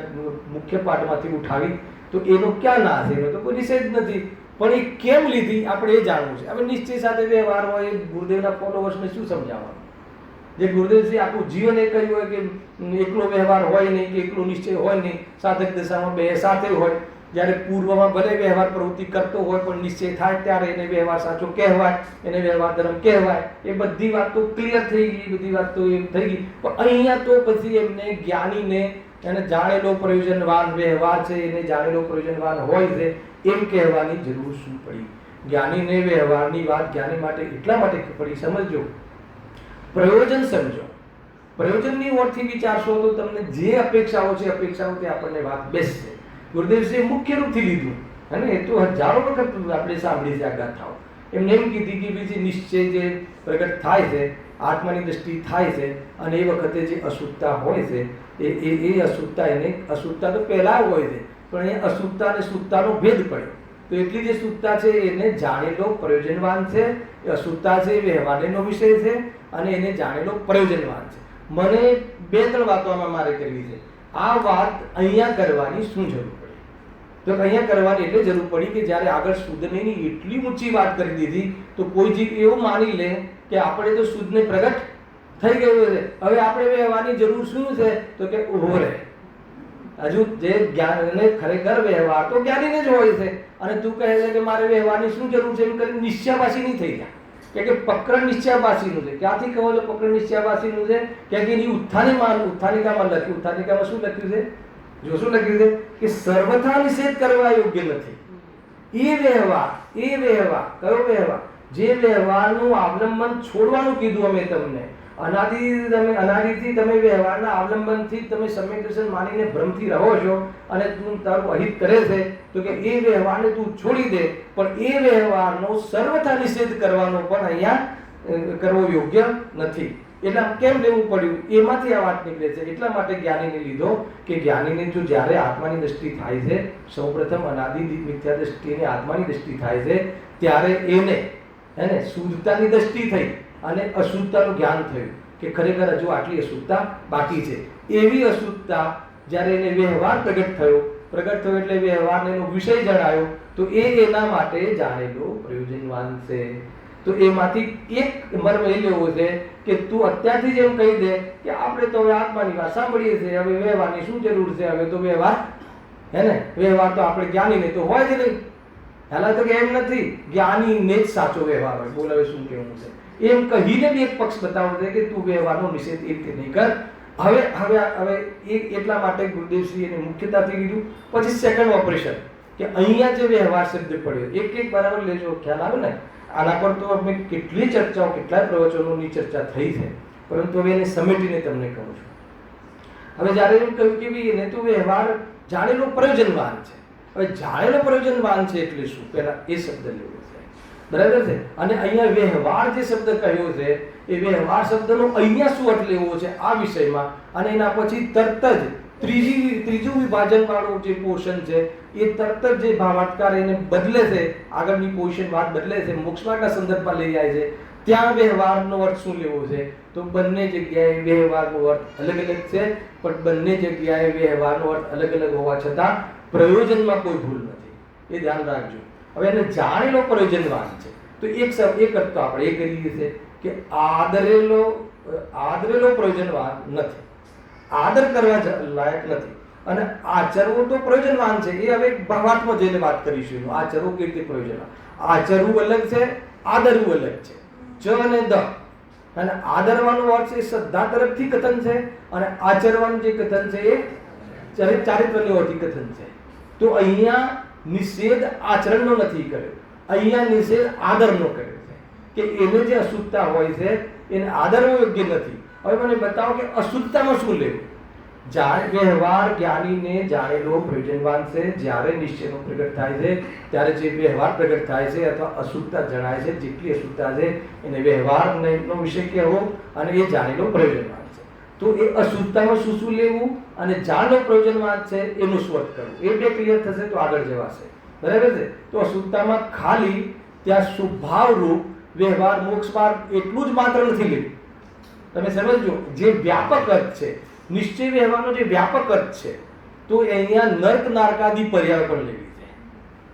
મુખ્ય પાઠમાંથી ઉઠાવી, તો એનો ક્યાં ના છે? એનો તો કોઈ નિષેધ નથી, પણ એ કેમ લીધી આપણે એ જાણવું છે. હવે નિશ્ચય સાથે વ્યવહાર હોય, ગુરુદેવના ફોલોવર્સને શું સમજાવવાનું? જે ગુરુદેવશ્રી આખું જીવન એ કહ્યું હોય કે એકલો વ્યવહાર હોય નહીં કે એકલો નિશ્ચય હોય નહીં, સાધક દશામાં બે સાથે હોય. જ્યારે પૂર્વમાં ભલે વ્યવહાર પ્રવૃત્તિ કરતો હોય પણ નિશ્ચય થાય ત્યારે એને વ્યવહાર સાચો કહેવાય, એને વ્યવહાર ધર્મ કહેવાય. એ બધી વાત તો ક્લિયર થઈ ગઈ, બધી વાત તો એમ થઈ ગઈ. પણ અહીંયા તો પછી એમને જ્ઞાનીને એને જાણેલો પ્રયોજનવાન વ્યવહાર છે, એને જાણેલો પ્રયોજનવાન હોય છે એમ કહેવાની જરૂર શું પડી? જ્ઞાનીને વ્યવહારની વાત જ્ઞાની માટે એટલા માટે પડી, સમજો, પ્રયોજન સમજો. પ્રયોજનની ઓરથી વિચારશો તો તમને જે અપેક્ષાઓ છે અપેક્ષાઓથી આપણને વાત બેસશે. ગુરુદેવજીએ મુખ્ય રૂપથી લીધું અને એ તો હજારો વખત આપણે સાંભળી છે આ ગાથાઓ. એમને એમ કીધી કે બીજી નિશ્ચય જે પ્રગટ થાય છે, આત્માની દ્રષ્ટિ થાય છે, અને એ વખતે જે અશુદ્ધતા હોય છે એ અશુદ્ધતા, એને અશુદ્ધતા તો પહેલા હોય છે, પણ એ અશુદ્ધતા અને શુદ્ધતાનો ભેદ પડ્યો. તો એટલી જે શુદ્ધતા છે એને જાણેલો પ્રયોજનવાન છે, એ અશુદ્ધતા છે એ વ્યવહારનો વિષય છે, અને એને જાણેલો પ્રયોજનવાન છે. મને 2-3 વાતો આમાં મારે કરવી છે. આ વાત અહીંયા કરવાની શું જરૂર પડી? તો અહીંયા કરવાની એટલે જરૂર પડી કે જ્યારે આગળ શુદ્ધની એટલી ઊંચી વાત કરી દીધી તો કોઈ જીવ એવું માની લે કે આપણે તો શુદ્ધને પ્રગટ થઈ ગયું છે, હવે આપણે વ્યવહારની જરૂર શું છે? તો કે ઉભો રહે. હજુ જે જ્ઞાનને ખરેખર વ્યવહાર તો જ્ઞાનીને જ હોય છે, અને તું કહે છે કે મારે વ્યવહારની શું જરૂર છે એમ કરીને નિશ્ચયવાસી નહીં થઈ જાય. કે પકડ નિશ્ચયવાસીનું છે. ક્યાંથી કહો છો પકડ નિશ્ચયવાસીનું છે? કે એની ઉત્થાનિકામાં લખ્યું. ઉત્થાનિકામાં શું લખ્યું છે? જો શું લખ્યું છે કે સર્વથા નિષેધ કરવા યોગ્ય નથી. એ વ્યવહાર કયો વ્યવહાર? જે વ્યવહારનું અવલંબન છોડવાનું કીધું અમે તમને. અનાદિથી તમે વ્યવહારના અવલંબનથી તમે સમ્યક દર્શન માનીને ભ્રમથી રહો છો અને તું તારું અહિત કરે છે, તો કે એ વ્યવહારને તું છોડી દે. પણ એ વ્યવહારનો સર્વથા નિષેધ કરવાનો પણ અહીંયા કરવો યોગ્ય નથી. એટલે કેમ લેવું પડ્યું? એમાંથી આ વાત નીકળે છે. એટલા માટે જ્ઞાનીને લીધો કે જ્ઞાનીને જો જ્યારે આત્માની દ્રષ્ટિ થાય છે, સૌપ્રથમ અનાદિ મિથ્યા દ્રષ્ટિને આત્માની દ્રષ્ટિ થાય છે, ત્યારે એને શુદ્ધતાની દ્રષ્ટિ થઈ અને અશુદ્ધતાનું જ્ઞાન થયું કે ખરેખર હજુ આટલી અશુદ્ધતા બાકી છે. એવી અશુદ્ધતા જ્યારે એને વ્યવહાર પ્રગટ થયો એટલે વ્યવહારને એનો વિષય જણાયો, તો એના માટે જાણેલો પ્રયોજનવાન છે. તો એમાંથી એક મર્મ એ લેવો છે કે તું અત્યારથી જ એમ કહી દે કે આપણે તો હવે આત્માની વાત સાંભળીએ છીએ, હવે વ્યવહારની શું જરૂર છે? હવે તો વ્યવહાર તો આપણે જ્ઞાનીને તો હોય જ નહીં. હાલા તો કે એમ નથી, જ્ઞાનીને જ સાચો વ્યવહાર હોય. બોલ હવે શું કહેવું છે? એમ કહીને બી એક પક્ષ બતાવો છે કે તું વ્યવહારનો નિષેધ એ રીતે નહીં કર. હવે એટલા માટે ગુરુદેવશ્રી એને મુખ્યતાથી કીધું. પછી સેકન્ડ ઓપરેશન કે અહીંયા જે વ્યવહાર શબ્દ પડ્યો એક બરાબર લેજો, ખ્યાલ આવે ને? આના પર તો અમે કેટલી ચર્ચાઓ, કેટલાય પ્રવચનોની ચર્ચા થઈ છે, પરંતુ હવે એને સમેટીને તમને કહું છું. હવે જ્યારે એમ કહ્યું કે ભાઈ એને તો વ્યવહાર જાણેલો પ્રયોજનવાન છે. હવે જાણેલો પ્રયોજનવાન છે એટલે શું? પહેલા એ શબ્દ લેવો છે, બરાબર છે? અને અહીંયા વ્યવહાર જે શબ્દ કહ્યો છે એ વ્યવહાર શબ્દનો અહીંયા શું અર્થ લેવો છે આ વિષયમાં, અને એના પછી તરત જ ત્રીજું વિભાજન વાળું જે પોર્શન છે એ તરત જ જે ભાવાત્કાર એને બદલે છે, આગળની પોઝિશન વાત બદલે છે, મોક્ષમાર્ગના સંદર્ભમાં લઈ જાય છે. ત્યાં વ્યવહારનો અર્થ શું લેવો છે? તો બંને જગ્યાએ વ્યવહારનો અર્થ અલગ અલગ છે, પણ બંને જગ્યાએ વ્યવહારનો અર્થ અલગ અલગ હોવા છતાં પ્રયોજનમાં કોઈ ભૂલ નથી. એ ધ્યાન રાખજો. હવે એને જાણેલો પ્રયોજનવાન છે તો એક અર્થ તો આપણે એ કરીએ છીએ કે આદરેલો પ્રયોજનવાન નથી, આદર કરવા લાયક નથી. અને આચરવું તો પ્રયોજનવાન છે. એ હવે ભાવાર્થમાં જઈને વાત કરીશું. આચરવું કેવી રીતે પ્રયોજનવાન? આચરવું અલગ છે, આદરવું અલગ છે. ચ અને દ. અને આદરવાનો અર્થ છે શ્રદ્ધા તરફથી કથન છે, અને આચરવાનું જે કથન છે એ ચારિત્રની ઓરથી કથન છે. તો અહીંયા નિષેધ આચરણનો નથી કર્યો, અહીંયા નિષેધ આદરનો કર્યો છે કે એને જે અશુદ્ધતા હોય છે એને આદરવો યોગ્ય નથી. હવે મને બતાવો કે અશુદ્ધતામાં શું લેવું? વ્યવહાર જ્ઞાનીને જાણેલો પ્રયોજનવાન છે. જ્યારે નિશ્ચયનો પ્રગટ થાય છે ત્યારે જે વ્યવહાર પ્રગટ થાય છે અથવા અશુદ્ધતા જણાય છે, જેટલી અશુદ્ધતા છે એને વ્યવહારનો વિષય કહેવો, અને એ જાણેલો પ્રયોજનવાન છે. તો એ અશુદ્ધતામાં શું શું લેવું અને જાણેલો પ્રયોજનવાન છે એનું સ્વર્થ કરવું, એ બે ક્લિયર થશે તો આગળ જવાશે, બરાબર છે? તો અશુદ્ધતામાં ખાલી ત્યાં સ્વભાવરૂપ વ્યવહાર મોક્ષ માર્ગ એટલું જ માત્ર નથી લેવું. તમે સમજો, જે વ્યાપક અર્થ છે નિશ્ચય વ્યવહારનો, જે વ્યાપક અર્થ છે, તો અહીંયા નર્ક નારકાદી પર્યાય પણ લેવી છે.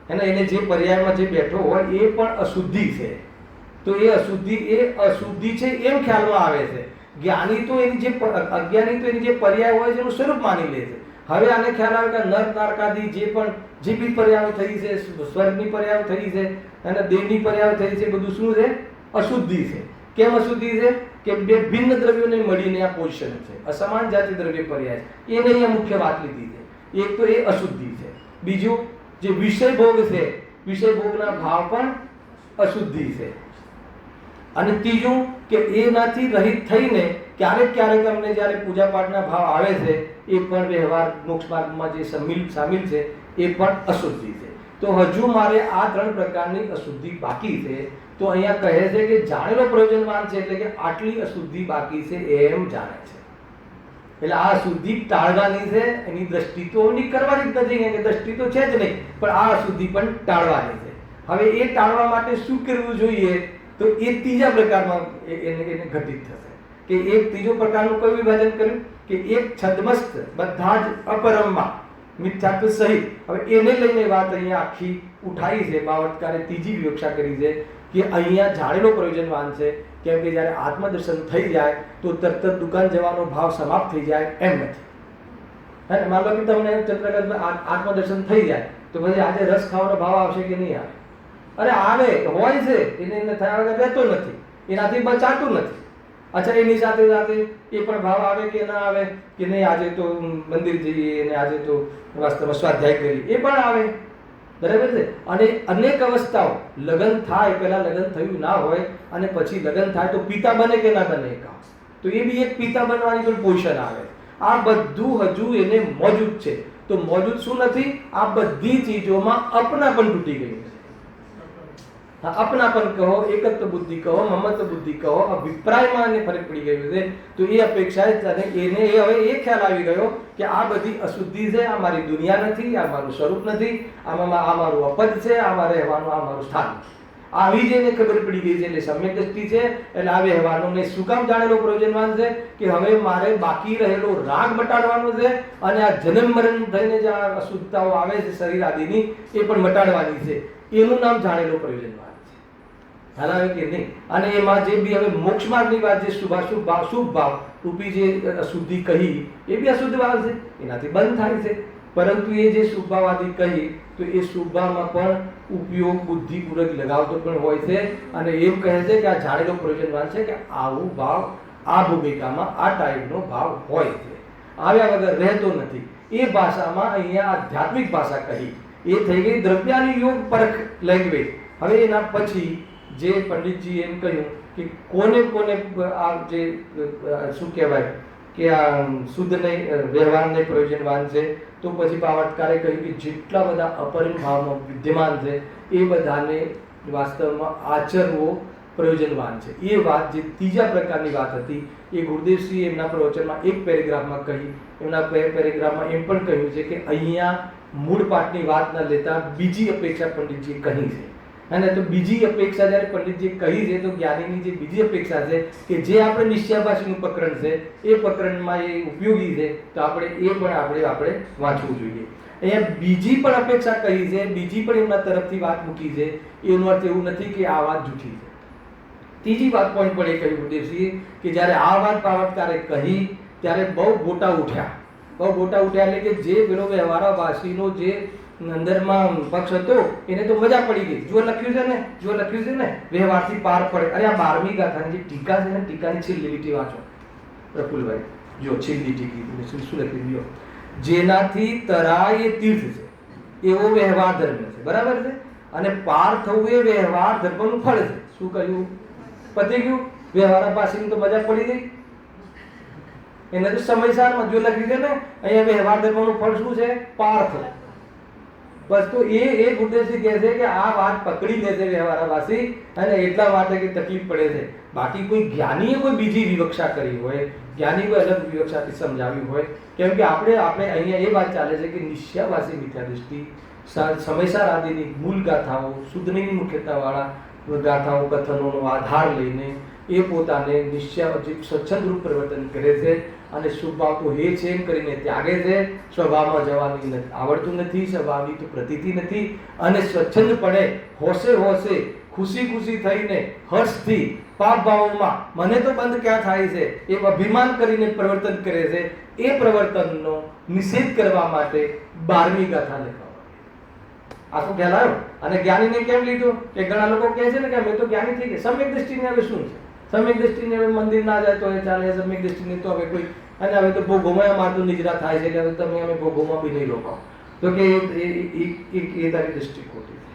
એને જે પર્યાયમાં જે બેઠો હોય એ પણ અશુદ્ધિ છે. તો એ અશુદ્ધિ છે એમ ખ્યાલમાં આવે છે. જ્ઞાની તો અજ્ઞાની તો એની જે પર્યાય હોય છે એનું સ્વરૂપ માની લે છે. હવે આને ખ્યાલ આવે કે નર્ક નારકાદી જે બી પર્યાયો થઈ છે, સ્વર્ગની પર્યાયો થઈ છે અને દેવની પર્યાયો થઈ છે, બધું શું છે? અશુદ્ધિ છે. કેમ અશુદ્ધિ છે? કે બે ભિન્ન દ્રવ્યોને મળીને આ પોઝિશન છે, અસમાન જાતિ દ્રવ્ય પર્યાય. એને અહીંયા મુખ્ય વાત લીધી છે. એક તો એ અશુદ્ધિ છે. બીજું જે વિષય ભોગ છે, વિષય ભોગના ભાવ પણ અશુદ્ધિ છે. અને ત્રીજું કે એનાથી રહિત થઈને ક્યારેક ક્યારેક અમને જ્યારે પૂજા પાઠના ભાવ આવે છે એ પણ વ્યવહાર મોક્ષ માર્ગમાં જે સામેલ છે એ પણ અશુદ્ધિ છે. તો હજુ મારે આ 3 પ્રકારની અશુદ્ધિ બાકી છે. તો અહીંયા કહે છે કે જાણેલો પ્રયોજનવાન છે એટલે કે આટલી અશુદ્ધિ બાકી છે એમ જાણે છે. એટલે આ અશુદ્ધિ ટાળવાની છે. એની દ્રષ્ટિ તો એની કરવાની જ નથી, કે દ્રષ્ટિ તો છે જ નહીં, પણ આ અશુદ્ધિ પણ ટાળવાની છે. હવે એ ટાળવા માટે શું કરવું જોઈએ? તો એ ત્રીજા પ્રકારમાં એને ઘટિત થશે કે એક ત્રીજો પ્રકારનું કયું વિભાજન કર્યું કે એક છદ્મસ્ત બધા જ અપરમમાં મિથ્યાત્વ સહિત. હવે એને લઈને વાત અહીંયા આખી ઉઠાઈ છે. ભાવાર્થકારે ત્રીજી વિવક્ષા કરી છે કે અહીંયા જાણેલો પ્રયોજનવાન છે, કેમ કે જ્યારે આત્મદર્શન થઈ જાય તો તરત જ દુકાન જવાનો ભાવ સમાપ્ત થઈ જાય એમ નથી. હે, માન લો કે તમને ચંદ્રકાંતમાં આત્મદર્શન થઈ જાય તો પછી આજે રસ ખાવાનો ભાવ આવશે કે નહીં આવે? અરે આવે, હોય છે, એને થયા વગર રહેતો નથી, એનાથી બચાતું નથી. અચ્છા, એની સાથે સાથે એ પણ ભાવ આવે કે ના આવે કે નહીં આજે તો મંદિર જઈએ અને આજે તો વાસ્તવમાં સ્વાધ્યાય કરીએ, એ પણ આવે. બરાબર છે. અને અનેક અવસ્થાઓ લગ્ન થાય, પહેલા લગ્ન થયું ના હોય અને પછી લગ્ન થાય તો પિતા બને કે ના બને, તો એ બી એક પિતા બનવાની પણ પોઝિશન આવે. આ બધું હજુ એને મોજૂદ છે. તો મોજૂદ શું નથી? આ બધી ચીજોમાં અપનાપન તૂટી ગયું છે. અપનાપન કહો, એકત્વ બુદ્ધિ કહો, મમત્વ બુદ્ધિ કહો, અભિપ્રાયમાં એને ફરક પડી ગયું છે. તો એ અપેક્ષા એને હવે એ ખ્યાલ આવી ગયો કે આ બધી અશુદ્ધિ છે, આ મારી દુનિયા નથી, આ મારું સ્વરૂપ નથી, આમાં આ મારું અપદ છે, આમાં રહેવાનું આ મારું સ્થાન. આવી જ એને ખબર પડી ગઈ છે. એટલે સમ્યક દ્રષ્ટિ છે. એટલે આ વ્યવહારનો શું કામ જાણેલો પ્રયોજનવાન છે કે હવે મારે બાકી રહેલો રાગ મટાડવાનો છે અને આ જન્મ મરણ થઈને જે આ અશુદ્ધતાઓ આવે છે શરીર આદિની એ પણ મટાડવાની છે. એનું નામ જાણેલો પ્રયોજનવાન. ખ્યાલ આવે કે નહીં? અને એમાં જે બી હવે મોક્ષ માર્ગની વાત, જે શુભાશુભ ભાવ, શુભ ભાવ રૂપી જે અશુદ્ધિ કહી એ બી અશુદ્ધ ભાવ છે, એનાથી બંધ થાય છે. પરંતુ એ જે શુભ ભાવ આદિ કહી તો એ શુભ ભાવમાં પણ ઉપયોગ બુદ્ધિપૂર્વક લગાવતો પણ હોય છે. અને એમ કહે છે કે આ જાણેલો પ્રયોજનવાન છે કે આવું ભાવ આ ભૂમિકામાં આ ટાઈપનો ભાવ હોય છે, આવ્યા વગર રહેતો નથી. એ ભાષામાં અહીંયા આધ્યાત્મિક ભાષા કહી. એ થઈ ગઈ દ્રવ્યાની યોગ પરખ લેંગ્વેજ. હવે એના પછી જે પંડિતજી એમ કહ્યું કે કોને આ જે શું કહેવાય કે આ શુદ્ધ નહીં વ્યવહારને પ્રયોજનવાન છે, તો પછી ભાવાર્થકારે કહ્યું કે જેટલા બધા અપરિમ ભાવમાં વિદ્યમાન છે એ બધાને વાસ્તવમાં આચરવો પ્રયોજનવાન છે. એ વાત જે ત્રીજા પ્રકારની વાત હતી એ ગુરુદેવશ્રી એમના પ્રવચનમાં એક પેરેગ્રાફમાં કહી. એમના પેરેગ્રાફમાં એમ પણ કહ્યું છે કે અહીંયા મૂળ પાઠની વાત ન લેતા બીજી અપેક્ષા પંડિતજીએ કહી છે. અને તો બીજી અપેક્ષા જ્યારે પંડિતજીએ કહી છે તો જ્ઞાનીની જે બીજી અપેક્ષા છે કે જે આપણે નિશ્ચયાભાષીનું પ્રકરણ છે એ પ્રકરણમાં એ ઉપયોગી છે, તો આપણે એ પણ આપણે વાંચવું જોઈએ. અહીંયા બીજી પણ અપેક્ષા કહી છે, બીજી પણ એમના તરફથી વાત મૂકી છે. એનો અર્થ એવું નથી કે આ વાત જૂઠી છે. ત્રીજી વાત પોઈન્ટ પણ એ કહ્યું ગુરુદેવશ્રીએ કે જ્યારે આ વાત ભાવાર્થકારે કહી ત્યારે બહુ ગોટા ઉઠ્યા. એટલે કે જે પેલો વ્યવહારાભાષીનો જે અંદરમાં પક્ષ હતો એને તો મજા પડી ગઈ. જો લખ્યું છે ને વ્યવહારથી પાર પડે. અરે આ 12મી ગાથાની જે ટીકા છે ને, ટીકાની છેલ્લી લીટી વાંચો પ્રફુલભાઈ. જો છેલ્લી ટીકી શું લખ્યું? જો જેનાથી તરાય એ તીર્થ છે એવો વ્યવહાર ધર્મ છે. બરાબર છે. અને પાર થવું એ વ્યવહાર ધર્મનું ફળ છે. શું કહ્યું? પતી ગયું. વ્યવહારાભાષીની તો મજા પડી ગઈ. એને તો સમયસારમાં જો લખ્યું છે ને અહીંયા વ્યવહાર ધર્મનું ફળ શું છે? પાર થવું. બસ. તો એ ગુરુદેવજી કહે છે કે આ વાત પકડી લે છે વ્યવહારાભાષી અને એટલા માટે કે તકલીફ પડે છે. બાકી કોઈ જ્ઞાનીએ કોઈ બીજી વિવક્ષા કરી હોય, જ્ઞાની કોઈ અલગ વિવક્ષાથી સમજાવી હોય, કેમ કે આપણે અહીંયા એ વાત ચાલે છે કે નિશ્ચયાભાષી મિથ્યા દૃષ્ટિ, સમયસાર આદિની મૂળ ગાથાઓ, શુદ્ધની મુખ્યતાવાળા ગાથાઓ કથનોનો આધાર લઈને એ પોતાને સ્વચ્છંદ રૂપ પરિવર્તન કરે છે અને સ્વભાવ તો હે છે એમ કરીને ત્યાગે છે. સ્વભાવમાં જવાની આવડતું નથી, સ્વભાવની તો પ્રતીતિ નથી અને સ્વચ્છંદપણે હોશે ખુશી થઈને હર્ષથી પાપ ભાવોમાં મને તો બંધ ક્યાં થાય છે એ અભિમાન કરીને પરિવર્તન કરે છે. એ પરિવર્તનનો નિષેધ કરવા માટે 12મી ગાથા લખવામાં આખો ખ્યાલ આવ્યો. અને જ્ઞાનીને કેમ લીધું કે ઘણા લોકો કહે છે ને કે અમે તો જ્ઞાની થઈ ગયા. સમ્યક દ્રષ્ટિને હવે શું છે? સમ્યક દ્રષ્ટિને હવે મંદિર ના જાય તો એ ચાલે. સમ્યક દ્રષ્ટિને તો હવે કોઈ અને હવે તો ભોગોમાં મારતું નિજરા થાય છે એટલે હવે તમે અમે ભોગોમાં બી નહીં રોકાઓ. તો કે એ તારી દ્રષ્ટિ ખોટી છે.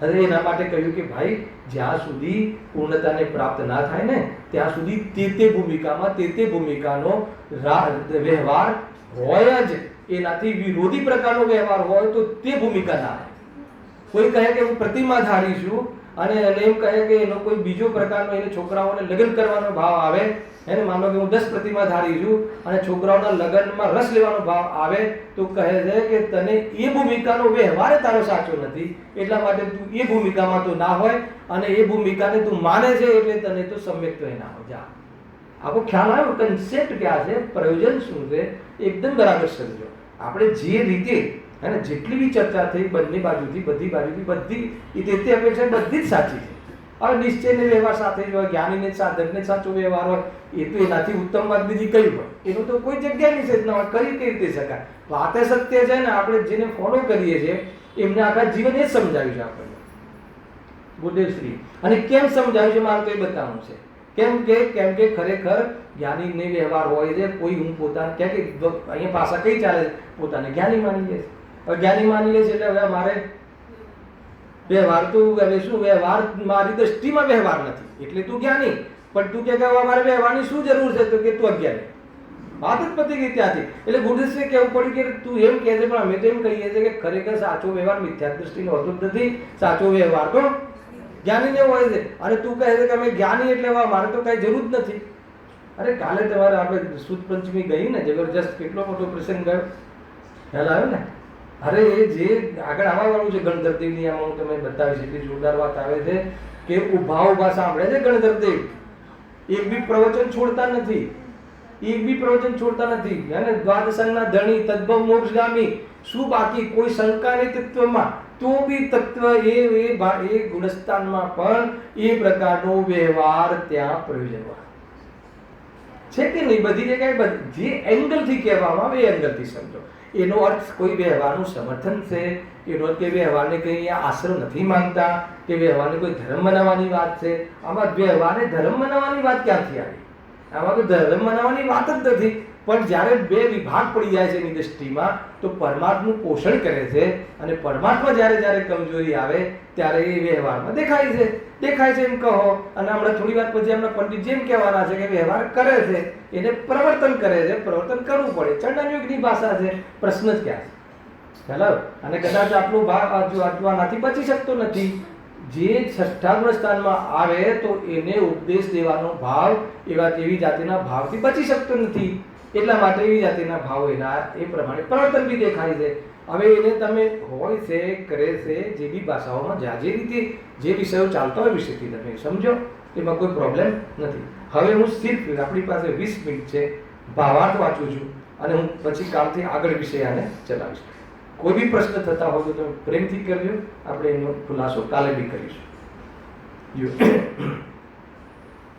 હવે એના માટે કહ્યું કે ભાઈ જ્યાં સુધી પૂર્ણતાને પ્રાપ્ત ના થાય ને ત્યાં સુધી તે ભૂમિકામાં તે ભૂમિકાનો વ્યવહાર હોય જ. એનાથી વિરોધી પ્રકારનો વ્યવહાર હોય તો તે ભૂમિકા ના આવે. કોઈ કહે કે હું પ્રતિમાધારી છું અને એમ કહે કે એનો કોઈ બીજો પ્રકારનો એને છોકરાઓને લગ્ન કરવાનો ભાવ આવે, એને માનો કે હું 10 પ્રતિમાધારી છું અને છોકરાઓના લગ્નમાં રસ લેવાનો ભાવ આવે તો કહે છે કે તને એ ભૂમિકાનો વ્યવહાર તારો સાચો નથી, એટલા માટે તું એ ભૂમિકામાં તો ના હોય અને એ ભૂમિકાને તું માને છે એટલે તને તો સમ્યક તો ના હોય. જા આખો ખ્યાલ આવ્યો, કન્સેપ્ટ ક્યાં છે, પ્રયોજન શું છે, એકદમ બરાબર સમજો. આપણે જે રીતે અને જેટલી બી ચર્ચા થઈ બંને બાજુથી બધી બાજુથી તે અપેક્ષા બધી જ સાચી છે. હવે નિશ્ચયને વ્યવહાર સાથે જ હોય, જ્ઞાનીને સાધકને સાચો વ્યવહાર હોય, એ તો એનાથી ઉત્તમ વાત બીજી કઈ હોય, એનું તો કોઈ જગ્યા નિષેધ ના હોય. કરી કઈ રીતે શકાય? વાતે સત્ય છે ને, આપણે જેને ફોલો કરીએ છીએ એમને આખા જીવન એ જ સમજાવ્યું છે આપણને બુદ્ધેશ્રી. અને કેમ સમજાવ્યું છે મારે તો એ બતાવવું છે. કેમ કે ખરેખર જ્ઞાનીને વ્યવહાર હોય છે. કોઈ હું પોતાને કે અહીંયા પાછા કઈ ચાલે છે, પોતાને જ્ઞાની માની લે છે. હવે જ્ઞાની માની લે છે એટલે હવે મારે વ્યવહાર તો હવે શું, વ્યવહાર મારી દ્રષ્ટિમાં વ્યવહાર નથી એટલે તું જ્ઞાની, પણ તું કે મારે વ્યવહારની શું જરૂર છે તો કે તું અજ્ઞાની. વાત જ પતી ગઈ ત્યાંથી. એટલે બુદ્ધિસ્ટને કહેવું પડ્યું કે તું એમ કહે છે પણ અમે તો એમ કહીએ છીએ કે ખરેખર સાચો વ્યવહાર મિથ્યા દ્રષ્ટિનો હોતો જ નથી. સાચો વ્યવહાર તો જ્ઞાનીને હોય છે. અને તું કહે છે કે અમે જ્ઞાની એટલે મારે તો કઈ જરૂર જ નથી. અરે કાલે તમારે આપણે સુદ પંચમી ગઈ ને, જબરજસ્ત કેટલો મોટો પ્રસંગ ગયો, ખ્યાલ આવ્યો ને? અરે એ જે આગળ આવવા વાળું છે ગણધરદેવની, આમાં હું તમને બતાવીશ, એટલી જોરદાર વાત આવે છે કે ઉભા સાંભળે છે ગણધરદેવ. એક બી પ્રવચન છોડતા નથી, એક બી પ્રવચન છોડતા નથી. અને દ્વાદશના ધણી તદ્ભવ મોક્ષગામી, શું બાકી કોઈ શંકા નહીં તત્વમાં, તો બી તત્વ એ ગુણસ્થાનમાં પણ એ પ્રકારનો વ્યવહાર ત્યાં પ્રયોજન છે કે નહીં? બધી જગ્યાએ જે એંગલથી કહેવામાં આવે એ એંગલથી સમજો. એનો અર્થ કોઈ વ્યવહારનું સમર્થન છે, એનો અર્થ કે વ્યવહારને કંઈ આશરો નથી માનતા, કે વ્યવહારને કોઈ ધર્મ બનાવવાની વાત છે. આમાં વ્યવહારને ધર્મ બનાવવાની વાત ક્યાંથી આવી? આમાં તો ધર્મ બનાવવાની વાત જ નથી. પણ જ્યારે બે વિભાગ પડી જાય છે એની દ્રષ્ટિમાં, તો પરમાત્માનું પોષણ કરે છે અને પરમાત્મા જ્યારે કમજોરી આવે ત્યારે એ વ્યવહારમાં દેખાય છે એમ કહો. અને હમણાં થોડી વાર પછી એમના પંડિત જેમ કહેવાના છે કે વ્યવહાર કરે છે એને પ્રવર્તન કરે છે, પ્રવર્તન કરવું પડે. ચંડાયુગની ભાષા છે, પ્રશ્ન જ ક્યાં છે? હેલો. અને કદાચ આપણો ભાગ આનાથી બચી શકતો નથી. જે છઠ્ઠા ગુણ સ્થાનમાં આવે તો એને ઉપદેશ દેવાનો ભાવ એવી જાતિના ભાવથી બચી શકતો નથી. એટલા માટે એવી જાતિના ભાવ એના એ પ્રમાણે પ્રવર્તન બી દેખાય છે. હવે એને તમે હોય છે, કરે છે, જે બી ભાષાઓમાં જે રીતે જે વિષયો ચાલતા હોય વિષયથી તમે સમજો, એમાં કોઈ પ્રોબ્લેમ નથી. હવે હું સિર્ફ આપણી પાસે 20 મિનિટ છે, ભાવાર્થ વાંચું છું અને હું પછી કાલથી આગળ વિષય આને ચલાવીશ. કોઈ બી પ્રશ્ન થતા હોય તો તમે પ્રેમથી કરજો, આપણે એનો ખુલાસો કાલે બી કરીશું.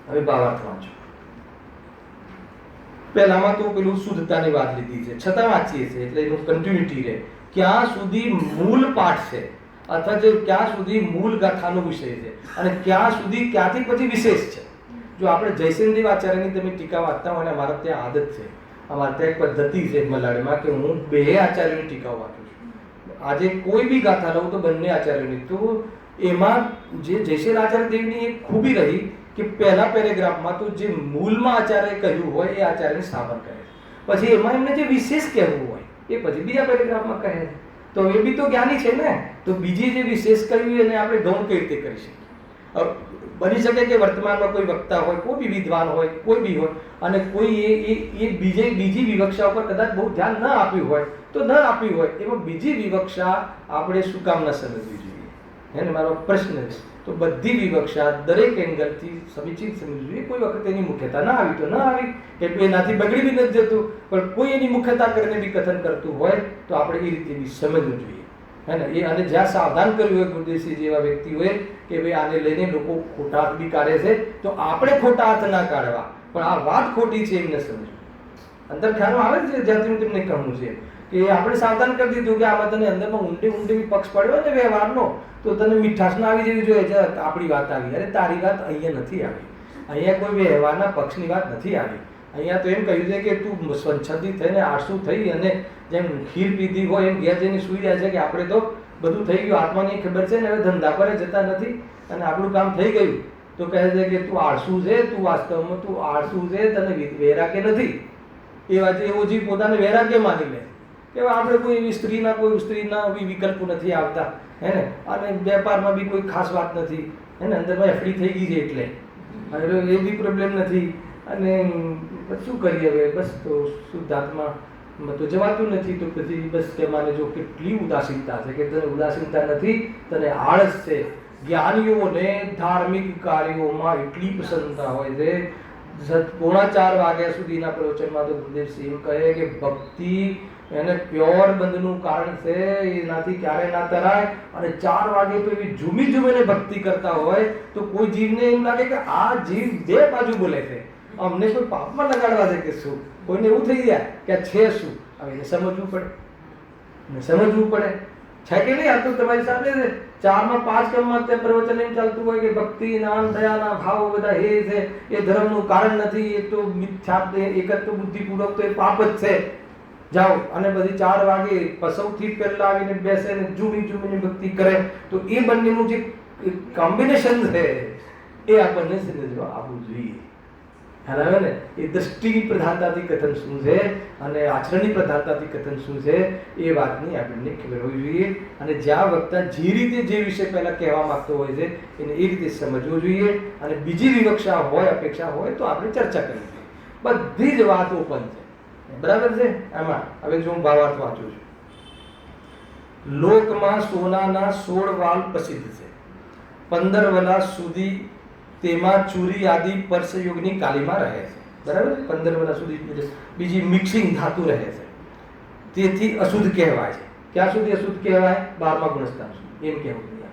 હવે ભાવાર્થ વાંચો. પહેલામાં તો પેલું શુદ્ધતાની વાત લીધી છે, છતાં વાંચીએ છીએ એટલે એનું કન્ટિન્યુટી રહે. ક્યાં સુધી મૂળ પાઠ છે અથવા જે ક્યાં સુધી મૂળ ગાથાનો વિષય છે અને ક્યાં સુધી ક્યાંથી પછી વિશેષ છે. જો આપણે જયસેનદેવ આચાર્યની તમે ટીકા વાંચતા હોય, અમારે ત્યાં આદત છે, અમારે ત્યાં એક પદ્ધતિ છે મલાડમાં કે હું બે આચાર્યોની ટીકા વાંચું છું. આજે કોઈ બી ગાથા લઉં તો બંને આચાર્યોની. તો એમાં જે જયસેન આચાર્ય દેવની એક ખૂબી રહી કે પહેલા પેરેગ્રાફમાં તો જે મૂળમાં આચાર્ય કહ્યું હોય એ આચાર્યને સ્થાપન કરે, પછી એમાં એમને જે વિશેષ કહેવું હોય એ પછી બીજા પેરેગ્રાફમાં કહે. તો એ બી તો જ્ઞાની છે ને, તો બીજી જે વિશેષ કહ્યું એને આપણે ગૌણ કઈ રીતે કરી શકીએ? બની શકે કે વર્તમાનમાં કોઈ વક્તા હોય, કોઈ બી વિદ્વાન હોય, કોઈ બી હોય, અને કોઈ એ બીજી વિવક્ષા ઉપર કદાચ બહુ ધ્યાન ન આપ્યું હોય તો ન આપ્યું હોય, એમાં બીજી વિવક્ષા આપણે શું કામ ન સમજવી જોઈએ? એને મારો પ્રશ્ન છે. તો બધી વિવક્ષા દરેક એંગલથી સમીચિત સમજવી જોઈએ. કોઈ વખત એની મુખ્યતા ના આવી તો ન આવી, એટલે એનાથી બગડી બી નથી જતું, પણ કોઈ એની મુખ્યતા કરીને બી કથન કરતું હોય તો આપણે એ રીતે બી સમજવું જોઈએ, હે ને? એ અને જ્યાં સાવધાન કર્યું હોય ગુરુદેવસિંહ જેવા વ્યક્તિઓએ કે ભાઈ આને લઈને લોકો ખોટા અર્થ બી કાઢે છે, તો આપણે ખોટા અર્થ ના કાઢવા, પણ આ વાત ખોટી છે એમને સમજવું. અંદર ખ્યાલ આવે છે જ્યાંથી હું તમને કહું છે કે આપણે સાવધાન કરી દીધું કે આમાં તને અંદરમાં ઊંડે પક્ષ પડ્યો ને વ્યવહારનો, તો તને મીઠાશ ના આવી જવી જોઈએ. આપણી વાત આવી, અરે તારી વાત અહીંયા નથી આવી. અહીંયા કોઈ વ્યવહારના પક્ષની વાત નથી આવી. અહીંયા તો એમ કહ્યું છે કે તું સ્વચ્છંદી થઈને આળસુ થઈ અને જેમ ખીર પીધી હોય એમ ઘેર જઈને સૂઈ જાય છે કે આપણે તો બધું થઈ ગયું, આત્માની ખબર છે ને, હવે ધંધા પર જતા નથી અને આપણું કામ થઈ ગયું તો કહે છે કે તું આળસુ છે, તું વાસ્તવમાં તું આળસુ છે, તને વૈરાગ્ય નથી. એ વાત એવો જીવ પોતાને વૈરાગ્ય માની લે કે આપણે કોઈ સ્ત્રીના વિકલ્પો નથી આવતા, હે ને, અને વેપારમાં બી કોઈ ખાસ વાત નથી, હે ને, અંદરમાં એફડી થઈ ગઈ છે એટલે એ બી પ્રોબ્લેમ નથી. અને શું કરીએ હવે, બસ તો શુદ્ધાત્મા તો જવાતું નથી. તો પછી બસ કે માને જો કેટલી ઉદાસીનતા છે, કે તને ઉદાસીનતા નથી, તને આળસ છે. જ્ઞાનીઓને ધાર્મિક કાર્યોમાં એટલી પ્રસન્નતા હોય છે. 3:45 વાગ્યા સુધીના પ્રવચનમાં તો ગુરુદેવસિંહ કહે કે ભક્તિ એને પ્યોર બંધનું કારણ છે, એનાથી ક્યારે ના તરાય. અને 4 વાગે તો એવી ઝૂમીને ભક્તિ કરતા હોય તો કોઈ જીવને એમ લાગે કે આ જીવ બે બાજુ બોલે છે, અમને કોઈ પાપમાં લગાડવા છે કે શું. કોઈને એવું થઈ જાય કે આ છે શું. હવે એને સમજવું પડે છે કે નહીં. આ તો તમારી સામે છે. 4 માં 5 ક્રમમાં તે પ્રવચન એમ ચાલતું હોય કે ભક્તિ, નામ, દયાના ભાવ બધા એ છે, એ ધર્મનું કારણ નથી, એ તો મિથ્યા, એક જ તો બુદ્ધિપૂર્વક તો એ પાપ જ છે. જાઓ અને બધી 4 વાગે સૌથી પહેલા આવીને બેસે ને ઝૂમીને ભક્તિ કરે, તો એ બંનેનું જે કોમ્બિનેશન છે એ આપણને સમજવા આવવું જોઈએ. ખ્યાલ આવે ને. એ દ્રષ્ટિની પ્રધાનતાથી કથન શું છે અને આચરણની પ્રધાનતાથી કથન શું છે એ વાતની આપણને ખબર હોવી જોઈએ. અને જ્યાં વક્તા જે રીતે જે વિષય પહેલા કહેવા માંગતો હોય છે એને એ રીતે સમજવું જોઈએ. અને બીજી વિવક્ષા હોય, અપેક્ષા હોય તો આપણે ચર્ચા કરવી જોઈએ. બધી જ વાત ઓપન છે, બરાબર છે. આમાં હવે જો હું ભાવાર્થ વાંચું છું. લોકમાં સોનાના 16 વાલ પ્રસિદ્ધ છે, 15 વરસ સુધી તેમાં ચૂરી આદિ પરસયુગની કાલીમાં રહે છે, બરાબર. 15 વરસ સુધી બીજી મિક્સિંગ ધાતુ રહે છે, તેથી અશુદ્ધ કહેવાય છે. ક્યાં સુધી અશુદ્ધ કહેવાય? 12મા ગુણસ્થાન સુધી એમ કહેવું જોઈએ.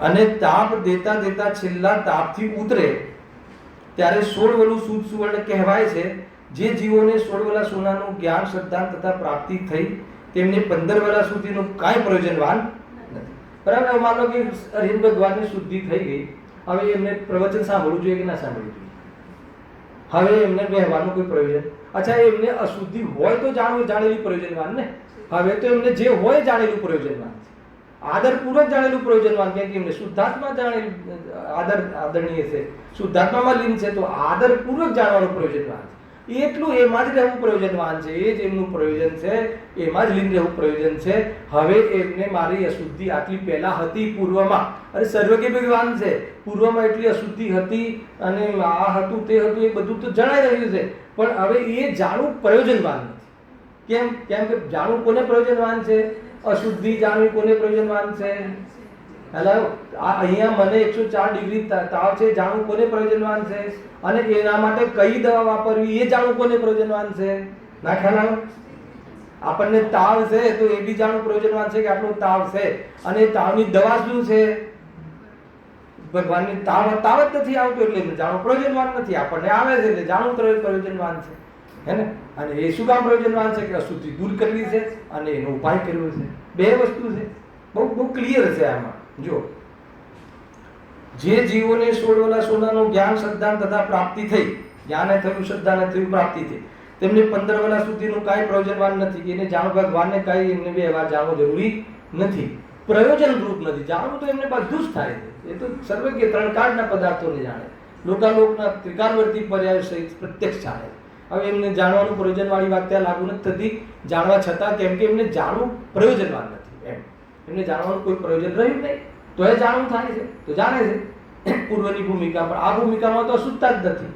અને તાપ દેતા છેલ્લા તાપથી ઉતરે ત્યારે 16 વલું શુદ્ધ સુવર્ણ કહેવાય છે. જે જીવોને 16 વલા સોનાનું જ્ઞાન, શ્રદ્ધા તથા પ્રાપ્તિ થઈ તેમને 15 વરસ સુધીનું કાંઈ પ્રયોજનવાન નથી, બરાબર. માનો કે હરિહર ભગવાનની શુદ્ધિ થઈ ગઈ, હવે એમને પ્રવચન સાંભળવું જોઈએ કે ના સાંભળવું જોઈએ? હવે એમને વહેવાનું કોઈ પ્રયોજન? અચ્છા, એમને અશુદ્ધિ હોય તો જાણેલું પ્રયોજનવાન ને. હવે તો એમને જે હોય જાણેલું પ્રયોજનવાન છે, આદરપૂર્વક જાણેલું પ્રયોજનવાન. કેમ કે એમને શુદ્ધાત્મા જાણેલું આદરણીય છે, શુદ્ધાત્મામાં લીન છે, તો આદરપૂર્વક જાણવાનું પ્રયોજનવાન છે. એટલું એમાં જ રહેવું પ્રયોજનવાન છે, એ જ એમનું પ્રયોજન છે, એમાં જ લીન રહેવું પ્રયોજન છે. હવે એમને મારી અશુદ્ધિ આટલી પહેલા હતી પૂર્વમાં, અરે સર્વજ્ઞ ભગવાન છે, પૂર્વમાં એટલી અશુદ્ધિ હતી અને આ હતું તે હતું, એ બધું તો જણાઈ રહ્યું છે, પણ હવે એ જાણવું પ્રયોજનવાન નથી. કેમ કે જાણવું કોને પ્રયોજનવાન છે? અશુદ્ધિ જાણવી કોને પ્રયોજનવાન છે? હેલો, અહીંયા મને 104 ડિગ્રી તાવ છે, જાણવું કોને પ્રયોજનવાન છે? અને એના માટે કઈ દવા વાપરવી એ જાણવું કોને પ્રયોજનવાન છે? ના ખ્યાલ આવે? આપણને તાવ છે તો એ બી જાણવું પ્રયોજનવાન છે કે આટલો તાવ છે, અને તાવની દવા શું છે? ભગવાનની તાવ જ નથી આવતો એટલે જાણવું પ્રયોજનવાન નથી. આપણને આવે છે એટલે જાણવું પ્રયોજનવાન છે, હે ને. અને એ શું કામ પ્રયોજનવાન છે? કે અશુદ્ધિ દૂર કરવી છે અને એનો ઉપાય કરવો છે. બે વસ્તુ છે, બહુ ક્લિયર છે આમાં. જો જે જીવોને 16 વલા સોનાનું જ્ઞાન, શ્રદ્ધા તથા પ્રાપ્તિ થઈ, જ્ઞાને થયું, શ્રદ્ધાને થયું, પ્રાપ્તિ થઈ, તેમને 15 વલા સુધીનું કાંઈ પ્રયોજનવાન નથી. એને જાણવું, ભગવાનને કાંઈ એમને વ્યવહાર જાણવો જરૂરી નથી, પ્રયોજનરૂપ નથી. જાણવું તો એમને બધું જ થાય છે, એ તો સર્વજ્ઞ 3 કાળના પદાર્થોને જાણે, લોકાલોકના ત્રિકાળવર્તી પર્યાય સહિત પ્રત્યક્ષ જાણે. હવે એમને જાણવાનું પ્રયોજનવાળી વાત ત્યાં લાગુ નથી થતી, જાણવા છતાં. કેમ કે એમને જાણવું પ્રયોજનવાન નથી, એમને જાણવાનું કોઈ પ્રયોજન રહ્યું નહીં, તો એ જાણવું થાય છે તો જાણે છે. પૂર્વની ભૂમિકા પણ આ ભૂમિકામાં તો અશુદ્ધતા જ નથી.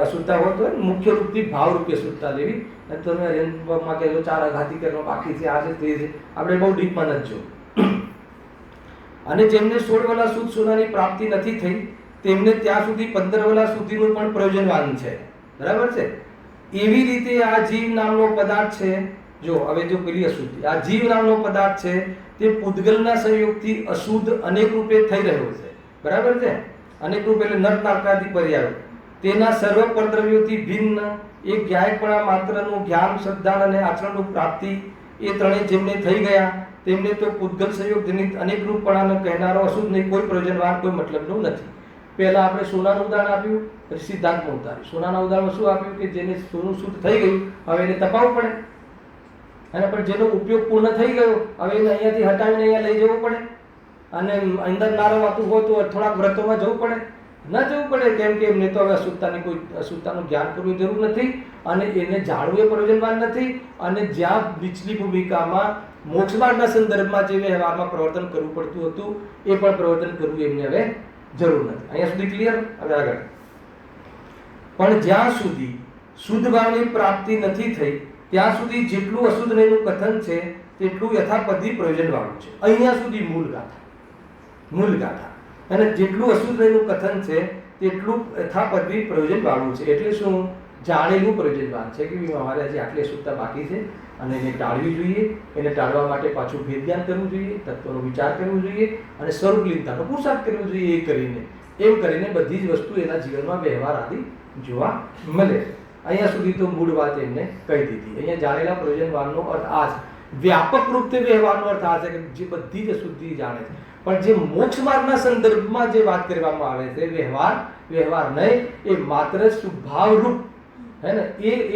અશુદ્ધતા હોય તો મુખ્ય રૂપથી ભાવ રૂપે શુદ્ધતા લેવી. તમે હરિહરમાં કહેલો 4 આઘાતી કરવાનો બાકી છે, આ છે તે છે, આપણે બહુ ડીપમાં નથી જોવું. અને જેમને 16 વલા શુદ્ધ સોનાની પ્રાપ્તિ નથી થઈ તેમને ત્યાં સુધી 15 વલા સુધીનું પણ પ્રયોજનવાન છે, બરાબર છે. એવી રીતે આ જીવ નામનો પદાર્થ છે. જો હવે જો પેલી અશુદ્ધિ, આ જીવ નામનો પદાર્થ છે તે પૂતગલના સંયોગથી અશુદ્ધ અનેક રૂપે થઈ રહ્યો છે, બરાબર છે. અનેક રૂપે એટલે નર નારકાદી પર્યાયો, તેના સર્વ પરદ્રવ્યોથી ભિન્ન એક જ્ઞાયકપણા માત્રનું જ્ઞાન, શ્રદ્ધા અને આચરણનું પ્રાપ્તિ, એ ત્રણેય જેમને થઈ ગયા તેમને તો પૂતગલ સંયોગ જનિત અનેક રૂપપણાનો કહેનારો અશુદ્ધ નહીં, કોઈ પ્રયોજનવાન, કોઈ મતલબનું નથી. પહેલા આપણે સોનાનું ઉદાહરણ આપ્યું, પછી સિદ્ધાંતમાં ઉતાર્યું. સોનાના ઉદાહરણમાં શું આપ્યું? કે જેને સોનું શુદ્ધ થઈ ગયું હવે એને તપાવવું પડે, અને પણ જેનો ઉપયોગ પૂર્ણ થઈ ગયો, હવે એને અહીંયાથી હટાવીને અહીંયા લઈ જવું પડે, અને અંદર નારવાતું હોય તો થોડાક વ્રતોમાં જવું પડે, ન જવું પડે, કેમ કે એમને તો હવે અશુદ્ધતાનું જ્ઞાન કરવું જરૂર નથી, અને એને જાણવું એ પ્રયોજનવાન નથી. અને જ્યાં નીચલી ભૂમિકામાં મોક્ષ માર્ગના સંદર્ભમાં જે વ્યવહારમાં પ્રવર્તન કરવું પડતું હતું એ પણ પ્રવર્તન કરવું એમને હવે જરૂર નથી. અહીંયા સુધી ક્લિયર? હવે આગળ. પણ જ્યાં સુધી શુદ્ધ ભાવની પ્રાપ્તિ નથી થઈ ત્યાં સુધી જેટલું અશુદ્ધ રહેલું કથન છે તેટલું યથાપદી પ્રયોજન વાળું છે. અહીંયા સુધી મૂળ ગાથા. અને જેટલું અશુદ્ધ રહેલું કથન છે તેટલું યથાપદી પ્રયોજન વાળું છે. એટલે શું? જાણેલું પ્રયોજનવાન છે કે અમારે હજી આટલી અશુદ્ધતા બાકી છે અને એને ટાળવી જોઈએ. એને ટાળવા માટે પાછું ભેદ જ્ઞાન કરવું જોઈએ, તત્વનો વિચાર કરવો જોઈએ અને સ્વરૂપ લીનતાનો પુરુષાર્થ કરવો જોઈએ. એમ કરીને બધી જ વસ્તુ એના જીવનમાં વ્યવહાર આદિ જોવા મળે. અહીંયા સુધી તો મૂળ વાત એમને કહી દીધી. અહીંયા જાણેલા પ્રયોજનવાનનો અર્થ આ છે. વ્યાપક રૂપથી વ્યવહારનો અર્થ આ છે કે જે બધી જ અશુદ્ધિ જાણે છે, પણ જે મોક્ષ માર્ગના સંદર્ભમાં જે વાત કરવામાં આવે છે વ્યવહાર નહીં, એ માત્ર સ્વભાવરૂપ હે ને,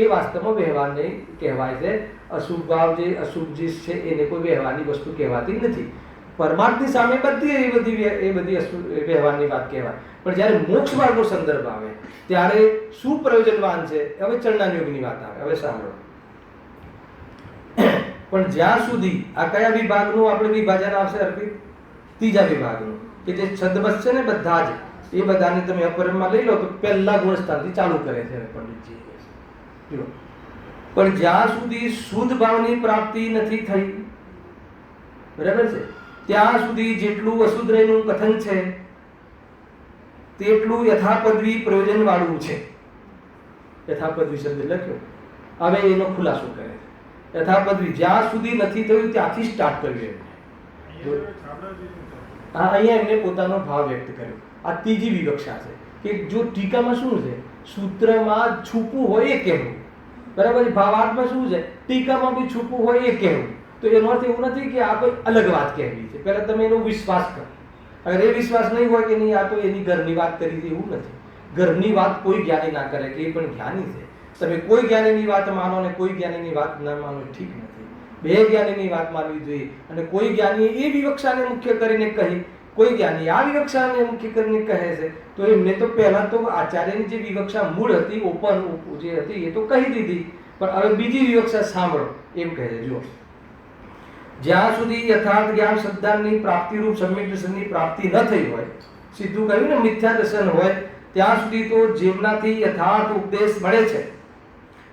એ વાસ્તવમાં વ્યવહાર નહીં કહેવાય છે. અશુભ ભાવ જે અશુભ જે છે એને કોઈ વ્યવહારની વસ્તુ કહેવાતી નથી. પરમાર્થની સામે બધી એ બધી વ્યવહારની વાત કહેવાય. પણ જ્યારે મોક્ષ માર્ગનો સંદર્ભ આવે ત્યારે શું પ્રયોજનવાન છે? હવે ચરણાન યોગની વાત આવે. હવે સાંભળો. પણ જ્યાં સુધી આ કયા વિભાગનું આપણે વિભાજન આવશે અર્પિત? ત્રીજા વિભાગનું, કે જે છદ્મસ છે ને બધા જ, એ બધાને તમે અપરમમાં લઈ લો તો પહેલા ગુણસ્થાનથી ચાલુ કરે છે પંડિતજી. જો પણ જ્યાં સુધી શુદ્ધ ભાવની પ્રાપ્તિ નથી થઈ, બરાબર છે, ત્યાં સુધી જેટલું અશુદ્ધ રહેલું કથન છે તેટલું યથાપદવી પ્રયોજન વાળું છે. યથાપદવી શબ્દ લખ્યો. હવે એનો ખુલાસો કરે છે. યથાપદવી જ્યાં સુધી નથી થયું ત્યાંથી સ્ટાર્ટ કર્યું એમને. હા, અહીંયા એમને પોતાનો ભાવ વ્યક્ત કર્યો. આ ત્રીજી વિવક્ષા છે કે જો ટીકામાં શું છે, સૂત્રમાં છૂપું હોય એ કહેવું, બરાબર. ભાવાર્થમાં શું છે, ટીકામાં બી છૂપું હોય એ કહેવું. તો એનો અર્થ એવું નથી કે આ કોઈ અલગ વાત કહેવી છે. પહેલા તમે એનો વિશ્વાસ કરો. અગર એ વિશ્વાસ નહીં હોય કે નહીં આ તો એની ઘરની વાત કરી છે, એવું નથી. ઘરની વાત કોઈ જ્ઞાની ના કરે કે એ પણ જ્ઞાની છે. તમે કોઈ જ્ઞાનીની વાત માનો ને કોઈ જ્ઞાનીની વાત ન માનો, ઠીક નથી. બે જ્ઞાનીની વાત માનવી જોઈએ. અને કોઈ જ્ઞાની એ વિવક્ષાને મુખ્ય કરીને કહી, કોઈ જ્ઞાની આ વિવક્ષાને મુખ્ય કરીને કહે છે, તો એમને તો પહેલા તો આચાર્યની જે વિવક્ષા મૂળ હતી, ઓપન જે હતી, એ તો કહી દીધી. પણ હવે બીજી વિવક્ષા સાંભળો. એમ કહે છે, જો જ્યાં સુધી યથાર્થ જ્ઞાન શબ્દાની પ્રાપ્તિરૂપ સમ્યક દર્શનની પ્રાપ્તિ ન થઈ હોય, સીધું કહ્યું ને મિથ્યા દર્શન હોય, ત્યાં સુધી તો જેમનાથી યથાર્થ ઉપદેશ મળે છે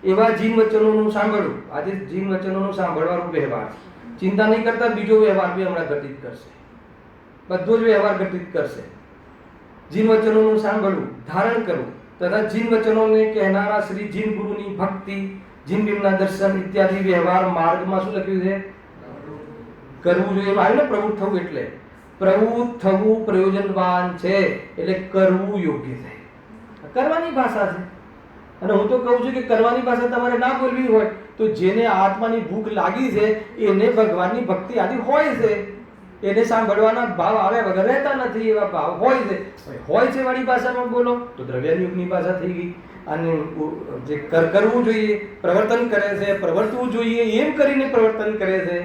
એવા જીન વચનોનું સાંભળવું. આજે જીન વચનોનું સાંભળવાનું વ્યવહાર, ચિંતા નહીં કરતા, બીજો વ્યવહાર બી હમણાં ઘટિત કરશે. બધો જ વ્યવહાર ઘટિત કરશે. જીન વચનોનું સાંભળવું, ધારણ કરવું તથા જીન વચનોને કહેનારા શ્રી જીન ગુરુની ભક્તિ, જીન ભીમના દર્શન ઇત્યાદિ વ્યવહાર માર્ગમાં શું લખ્યું છે? કરવું જોઈએ. આવ્યું ને પ્રવૃત્ત થવું, એટલે પ્રવૃત્ત થવું પ્રયોજનવાન છે, એટલે કરવું યોગ્ય છે. કરવાની ભાષા છે. અને હું તો કહું છું કે કરવાની ભાષા તમારે ના બોલવી હોય તો જેને આત્માની ભૂખ લાગી છે એને ભગવાનની ભક્તિ આદિ હોય છે, એને સાંભળવાના ભાવ આવે વગર રહેતા નથી, એવા ભાવ હોય છે. હોય છે વાળી ભાષામાં બોલો તો દ્રવ્યાયુગની ભાષા થઈ ગઈ. અને જે કરવું જોઈએ, પ્રવર્તન કરે છે, પ્રવર્તવું જોઈએ એમ કરીને પ્રવર્તન કરે છે.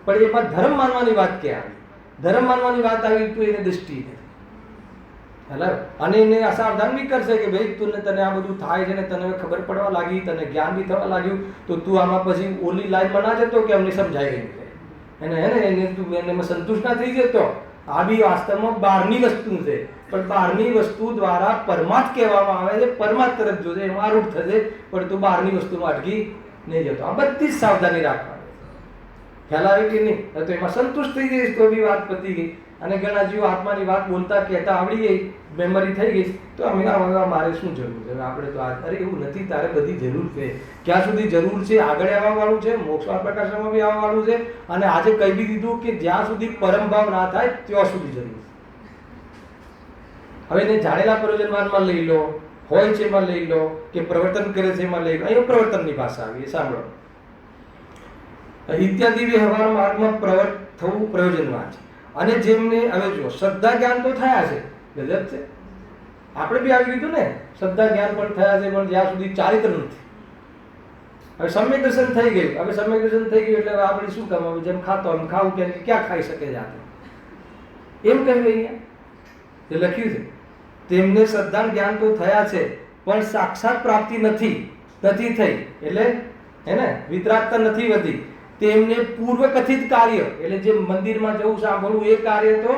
પણ એમાં ધર્મ માનવાની વાત ક્યાં આવી? ધર્મ માનવાની વાત આવી તો એને દૃષ્ટિ છે. અને એને અસાવધાન બી કરશે કે ભાઈ તને આ બધું થાય છે ને તને ખબર પડવા લાગી, તને જ્ઞાન બી થવા લાગ્યું, તો તું આમાં પછી ઓલી લાઈનમાં ના જતો કે અમને સમજાઈ ગયું છે એને તું એમાં સંતુષ્ટ ના થઈ જતો. આ બી વાસ્તવમાં બહારની વસ્તુ છે, પણ બહારની વસ્તુ દ્વારા પરમાર્થ કહેવામાં આવે છે. પરમાર્થ તરફ જોશે, એમાં આરૂઢ થશે, પણ તું બહારની વસ્તુમાં અટકી નહીં જતો. આ બધી જ સાવધાની રાખવાની. ખ્યાલ આવે કે નહીં? તો એમાં સંતુષ્ટ થઈ જઈશ તો બી વાત પતી ગઈ. અને ઘણા જીવો આત્માની વાત બોલતા કહેતા આવડી ગઈ, મેમરી થઈ ગઈ, તો અમે મારે શું જરૂર છે? આપણે તો અરે એવું નથી, તારે બધી જરૂર છે. ક્યાં સુધી જરૂર છે? આગળ આવવા વાળું છે, મોક્ષ પ્રકાશમાં બી આવવા વાળું છે. અને આજે કહી બી દીધું કે જ્યાં સુધી પરમ ભાવ ના થાય ત્યાં સુધી જરૂર છે. હવે એને જાણેલા પ્રયોજનવાનમાં લઈ લો, હોય છે એમાં લઈ લો, કે પ્રવર્તન કરે છે એમાં લઈ લો. અહીંયા પ્રવર્તનની ભાષા આવી, સાંભળો. ઇત્યાદિ વ્યવહાર માર્ગમાં પ્રવર્ત થવું પ્રયોજનવાન છે. અને જેમને હવે જો શ્રદ્ધા જ્ઞાન તો થયા છે, ગજબ છે. આપણે બી આવી કીધું ને, શ્રદ્ધા જ્ઞાન પણ થયા છે, પણ જ્યાં સુધી ચારિત્ર નથી, હવે સમ્યક દર્શન થઈ ગયું, હવે સમ્યક દર્શન થઈ ગયું એટલે આપણે શું કામ, હવે જેમ ખાતો એમ ખાવું, કે ક્યાં ખાઈ શકે જાતે, એમ કહ્યું અહીંયા જે લખ્યું છે. તેમને શ્રદ્ધા જ્ઞાન તો થયા છે પણ સાક્ષાત પ્રાપ્તિ નથી થઈ, એટલે હે ને વિતરાગતા નથી વધી. તેમને પૂર્વ કથિત કાર્ય, એટલે જે મંદિરમાં જવું, સાંભળવું, એ કાર્ય તો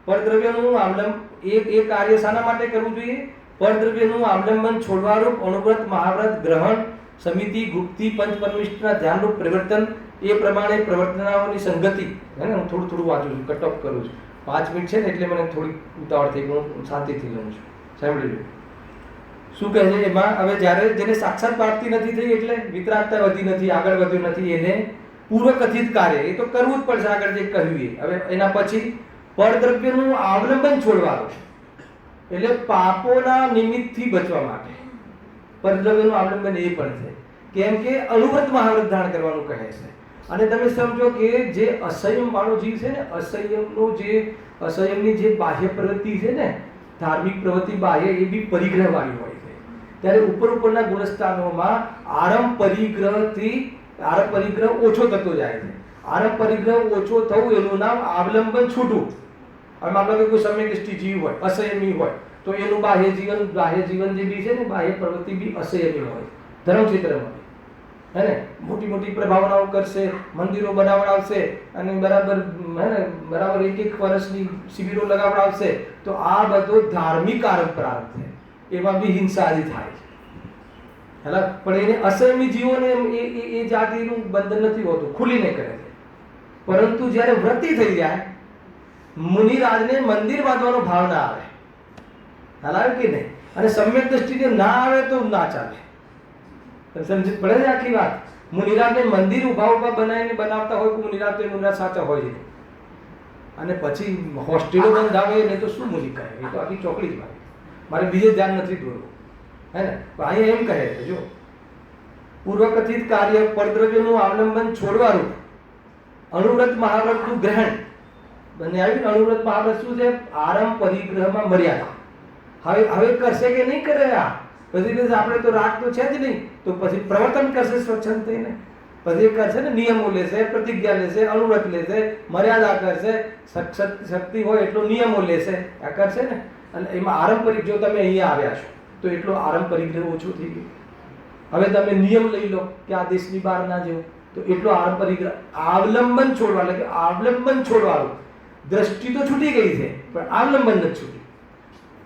પરદ્રવ્યનું એ કાર્ય શાના માટે કરવું જોઈએ? પરદ્રવ્યનું અવલંબન છોડવારૂપ અનુવ્રત, મહાવ્રત, ગ્રહણ, સમિતિ, ગુપ્તિ, પંચપરમિષ્ઠના ધ્યાનરૂપ પરિવર્તન, એ પ્રમાણે પ્રવર્તનાઓની સંગતિ. હે ને હું થોડું વાંચું છું, કટ ઓફ કરું છું. 5 મિનિટ છે ને એટલે મને થોડી ઉતાવળ થઈ, હું શાંતિથી લઉં છું. સાંભળી લો શું કહે છે એમાં. હવે જ્યારે જેને સાક્ષાત પ્રાપ્તિ નથી થઈ, એટલે વિતરાગતા વધી નથી, આગળ વધ્યું નથી, એને પૂર્વ કથિત કાર્ય એ તો કરવું જ પડશે, આગળ જે કહ્યું એ. હવે એના પછી પરદ્રવ્યનું અવલંબન છોડવાનું, એટલે પાપોના નિમિત્તથી બચવા માટે પરદ્રવ્યનું અવલંબન એ પણ છે. કેમ કે અનુવ્રત મહાવ્રત ધારણ કરવાનું કહે છે. અને તમે સમજો કે જે અસંયમ વાળો જીવ છે ને, અસંયમની જે બાહ્ય પ્રવૃત્તિ છે ને, ધાર્મિક પ્રવૃત્તિ બાહ્ય, એ બી પરિગ્રહ વાળી હોય છે. ત્યારે ઉપરના ગુણસ્થાનોમાં આરંભ પરિગ્રહ ઓછો થતો જાય છે. આરંભ પરિગ્રહ ઓછો થવું એનું નામ અવલંબન છૂટવું. હવે માનો કે કોઈ સમ્યક દ્રષ્ટિ જીવ હોય, અસંયમી હોય, તો એનું બાહ્ય જીવન જે બી છે ને, બાહ્ય પ્રવૃત્તિ બી અસંયમી હોય. ધર્મ ક્ષેત્રમાં હે ને મોટી પ્રભાવનાઓ કરશે, મંદિરો બનાવડાવશે, અને બરાબર હે ને બરાબર 1 વર્ષની શિબિરો લગાવડાવશે, તો આ બધો ધાર્મિક પ્રારંભ છે. એમાં બી હિંસા આદિ થાય છે. હેલા, પણ એને અસંયમી જીવોને એ જાતિનું બંધન નથી હોતું, ખુલીને કરે છે. પરંતુ જ્યારે વ્રતી થઈ જાય, મુનિરાજને મંદિર બાંધવાનો ભાવ ના આવે, હાલ કે નહીં, અને સમ્યક દ્રષ્ટિને ના આવે તો ના ચાલે. સમજ પડે છે આખી વાત. મુનિરાજને મંદિર ઉભા બનાવતા હોય, મુનિરાજ તો મુનિરાજ સાચા હોય છે, અને પછી હોસ્ટેલો બંધાવે ને તો શું મુનિ કહે, એ તો આખી ચોકડી જ મારે. મારે બીજે ધ્યાન નથી દોરવું, હે ને. અહીંયા એમ કહે છે, જો પૂર્વકથિત કાર્ય પરદ્રવ્યનું અવલંબન છોડવાનું, અનુવ્રત મહાવ્રતનું ગ્રહણ. બંને આવ્યું. અનુવ્રત મહાવ્રત શું છે? આરંભ પરિગ્રહમાં મર્યાદા. હવે કરશે કે નહીં કરે? પછી આપણે તો રાગ તો છે જ નહીં, તો પછી પ્રવર્તન કરશે સ્વચ્છંદ થઈને. પછી કરશે ને, નિયમો લેશે, પ્રતિજ્ઞા લેશે, અનુવ્રત લેશે, મર્યાદા કરશે, શક્તિ હોય એટલો નિયમો લેશે, આ કરશે ને. અને એમાં આરંભ પરિગ્રહ, જો તમે અહીંયા આવ્યા છો તો એટલો આરંભ પરિગ્રહ ઓછો થઈ ગયો. હવે તમે નિયમ લઈ લો કે આ દેશની બહાર ના જવું, તો એટલો આરંભ પરિગ્રહ. અવલંબન છોડવા, એટલે કે અવલંબન છોડવાનું. દ્રષ્ટિ તો છૂટી ગઈ છે, પણ અવલંબન નથી છૂટી.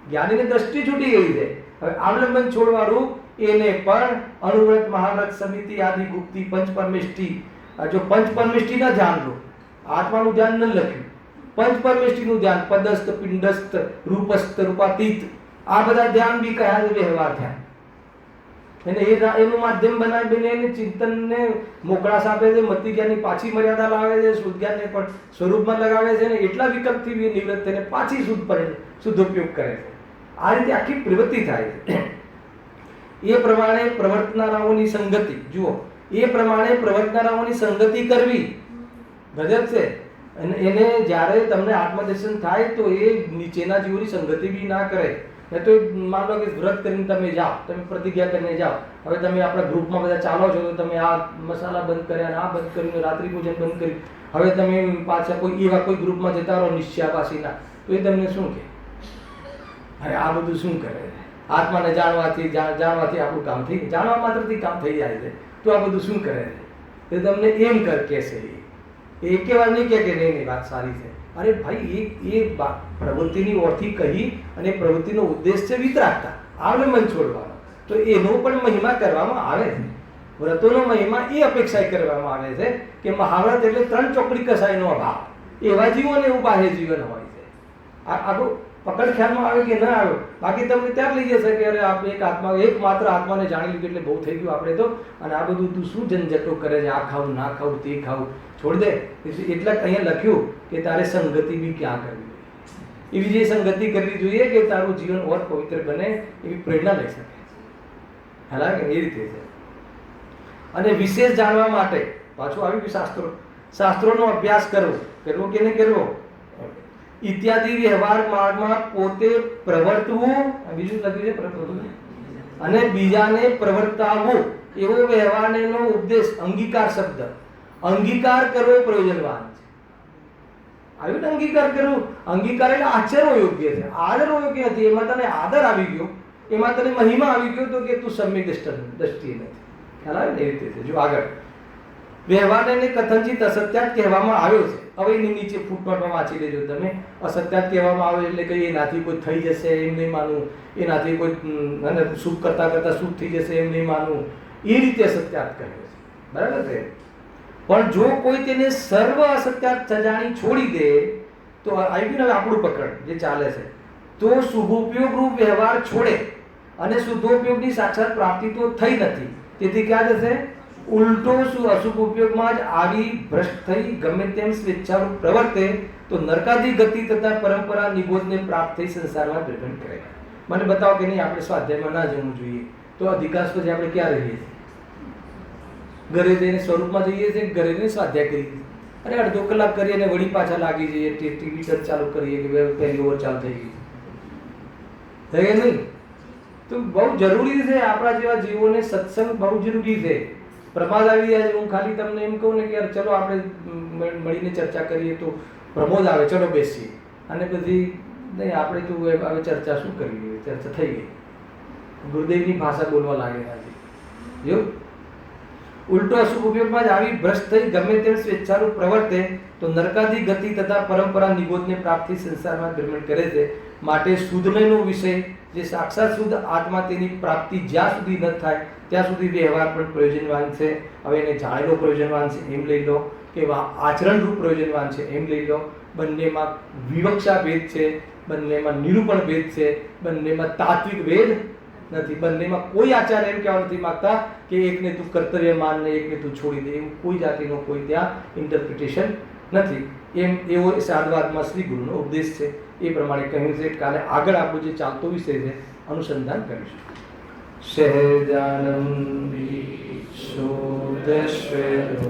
જ્ઞાનીની દ્રષ્ટિ છૂટી ગઈ છે, હવે અવલંબન છોડવાનું. એને પણ અનુવ્રત, મહાવ્રત, સમિતિ આદિ, ગુપ્તિ, પંચપરમેષ્ઠી. જો પંચપરમેષ્ઠી ના ધ્યાન લો, આત્માનું ધ્યાન ન લખ્યું, પંચપરમેષ્ઠીનું ધ્યાન, પદસ્થ, પિંડસ્થ, રૂપસ્થ, રૂપાતીત, આ બધા ધ્યાન બી કયા છે? વ્યવહાર ધ્યાન. એને એનું માધ્યમ બનાવીને એને ચિંતનને મોકળાશ આપે છે, મતિ જ્ઞાનની પાછી મર્યાદા લાવે છે, શુદ્ધ જ્ઞાનને પણ સ્વરૂપમાં લગાવે છે, ને એટલા વિકલ્પથી નિવૃત્ત થઈને પાછી શુદ્ધ ઉપયોગ કરે છે. આ રીતે આખી પ્રવૃત્તિ થાય છે. એ પ્રમાણે પ્રવર્તનારાઓની સંગતિ, જુઓ, એ પ્રમાણે પ્રવર્તનારાઓની સંગતિ કરવી ગજબ છે. એને જ્યારે તમને આત્મદર્શન થાય તો એ નીચેના જીવોની સંગતિ બી ના કરે. તો માનો કે વ્રત કરીને તમે જાઓ, તમે પ્રતિજ્ઞા કરીને જાઓ, હવે તમે આપણા ગ્રુપમાં બધા ચાલો છો, તો તમે આ મસાલા બંધ કર્યા, આ બંધ કર્યું, રાત્રિ ભોજન બંધ કર્યું, હવે તમે પાછા કોઈ એવા કોઈ ગ્રુપમાં જતા રહો નિશ્ચયાવાસીના, તો એ તમને શું કહે? અરે આ બધું શું કરે? આત્માને જાણવાથી આપણું કામ થઈ, જાણવા માત્રથી કામ થઈ જાય છે, તો આ બધું શું કરે છે? એ તમને એમ કહેશે. એ વાર નહીં કે નહીં, વાત સારી છે. અરે ભાઈ, એ પ્રવૃત્તિની ઓળખી કહી, અને પ્રવૃત્તિનો ઉદ્દેશ છે વિતરાગતા, અવલંબન છોડવાનો, તો એનો પણ મહિમા કરવામાં આવે છે. વ્રતોનો મહિમા એ અપેક્ષા કરવામાં આવે છે કે મહાવ્રત એટલે 3 ચોકડી કસાયનો અભાવ. એવા જીવોને એવું બાહ્ય જીવન હોય છે. આખું પકડ ખ્યાલમાં આવે કે ના આવે, બાકી તમને ત્યાં લઈ જશે કે અરે આપણે એકમાત્ર આત્માને જાણી લીધું એટલે બહુ થઈ ગયું આપણે તો, અને આ બધું તું શું ઝંઝટો કરે છે, આ ખાવું, ના ખાવું, તે ખાવું, છોડ દે. એટલે અહીંયા લખ્યું કે તારે સંગતિ બી ક્યાં કરવી જોઈએ. એવી જે સંગતિ કરવી જોઈએ કે તારું જીવન ઓર પવિત્ર બને, એવી પ્રેરણા લઈ શકે. હાલા કે એ રીતે છે. અને વિશેષ જાણવા માટે પાછું આવી ગયું શાસ્ત્રોનો અભ્યાસ કરવો કે નહીં કરવો ઇત્યાદિ વ્યવહાર માર્ગમાં પોતે પ્રવર્તવું, બીજું લખ્યું છે પ્રવર્તવું, અને બીજાને પ્રવર્તાવવું. એવો વ્યવહારને એનો ઉપદેશ અંગીકાર શબ્દ, અંગીકાર કરવો પ્રયોજનવાન છે. આવ્યું ને અંગીકાર કરવું? અંગીકાર એટલે આચરવો યોગ્ય છે, આદરવો યોગ્ય નથી. એમાં તને આદર આવી ગયો, એમાં તને મહિમા આવી ગયો તો કે તું સમ્યક દ્રષ્ટિએ નથી. ખ્યાલ આવે ને? એ રીતે છે. જો આગળ વ્યવહારને કથનચિત અસત્યાત કહેવામાં આવ્યો છે. હવે એની નીચે ફૂટનોટમાં વાંચી લેજો તમે. અસત્યાત કહેવામાં આવે એટલે કે એનાથી કોઈ થઈ જશે એમ નહીં માનવું, એનાથી કોઈ સુખ કરતા કરતા સુખ થઈ જશે એમ નહીં માનવું, એ રીતે અસત્યાત કહ્યો છે. બરાબર છે? પણ જો કોઈ તેને સર્વ અસત્યાત સજાણી છોડી દે તો આવી ગયું ને આપણું પકડ જે ચાલે છે, તો શુભોપયોગ રૂપ વ્યવહાર છોડે અને શુદ્ધોપયોગની સાક્ષાત પ્રાપ્તિ તો થઈ નથી. તેથી ક્યાં જશે? ઉલટો અશુભ ઉપયોગમાં જ આવી ભ્રષ્ટ થઈ ગમે તેમ સ્વેચ્છારૂપ પ્રવર્તે તો નરકાદી ગતિ તથા પરંપરા નિબોધને પ્રાપ્ત થઈ સંસારમાં દર્શન કરે. મને બતાવો કે નહીં આપણે સ્વાધ્યાયમાં ના જવું જોઈએ તો અધિકાંશ પછી આપણે ક્યાં રહીએ છીએ? ઘરે જઈને સ્વરૂપમાં જઈએ છીએ, ઘરે જઈને સ્વાધ્યાય કરીએ છીએ અને અડધો કલાક કરીએ અને વળી પાછા લાગી જઈએ, ટીવી ટચ ચાલુ કરીએ કે પહેલી ઓવર ચાલુ થઈ ગઈ. થઈ ગયા નહીં? તો બહુ જરૂરી છે. આપણા જેવા જીવોને સત્સંગ બહુ જરૂરી છે. પ્રમાદ આવી જાય છે. હું ખાલી તમને એમ કહું ને કે યાર ચલો આપણે મળીને ચર્ચા કરીએ તો પ્રમોદ આવે, ચલો બેસીએ, અને બધી નહીં આપણે તો હવે ચર્ચા શું કરીએ, ચર્ચા થઈ ગઈ, ગુરુદેવની ભાષા બોલવા લાગેલા છે. જો ઉલટો અશુભ ઉપયોગમાં જ આવી ભ્રષ્ટ થઈ ગમે તેમ સ્વેચ્છારૂપ પ્રવર્તે તો નરકાદી ગતિ તથા પરંપરા નિબોધને પ્રાપ્તિ સંસારમાં ભ્રમણ કરે છે. માટે શુદ્ધનો વિષય જે સાક્ષાત શુદ્ધ આત્મા તેની પ્રાપ્તિ જ્યાં સુધી ન થાય ત્યાં સુધી વ્યવહાર પણ પ્રયોજનવાન છે. હવે એને જાણેલો પ્રયોજનવાન છે એમ લઈ લો કે આચરણરૂપ પ્રયોજનવાન છે એમ લઈ લો. બંનેમાં વિવક્ષા ભેદ છે, બંનેમાં નિરૂપણ ભેદ છે, બંનેમાં તાત્વિક ભેદ નથી. બંનેમાં કોઈ આચાર્ય એમ કહેવા નથી માંગતા કે એકને તું કર્તવ્ય માન ને એકને તું છોડી દે, એવું કોઈ જાતિનો કોઈ ત્યાં ઇન્ટરપ્રિટેશન નથી. એમ એવો સાધવાદમાં શ્રી ગુરુનો ઉપદેશ છે. એ પ્રમાણે કહ્યું છે. કાલે આગળ આપણું જે ચાલતો વિષય છે અનુસંધાન કરીશું. સહેજાનંદી શોધશ્વેરો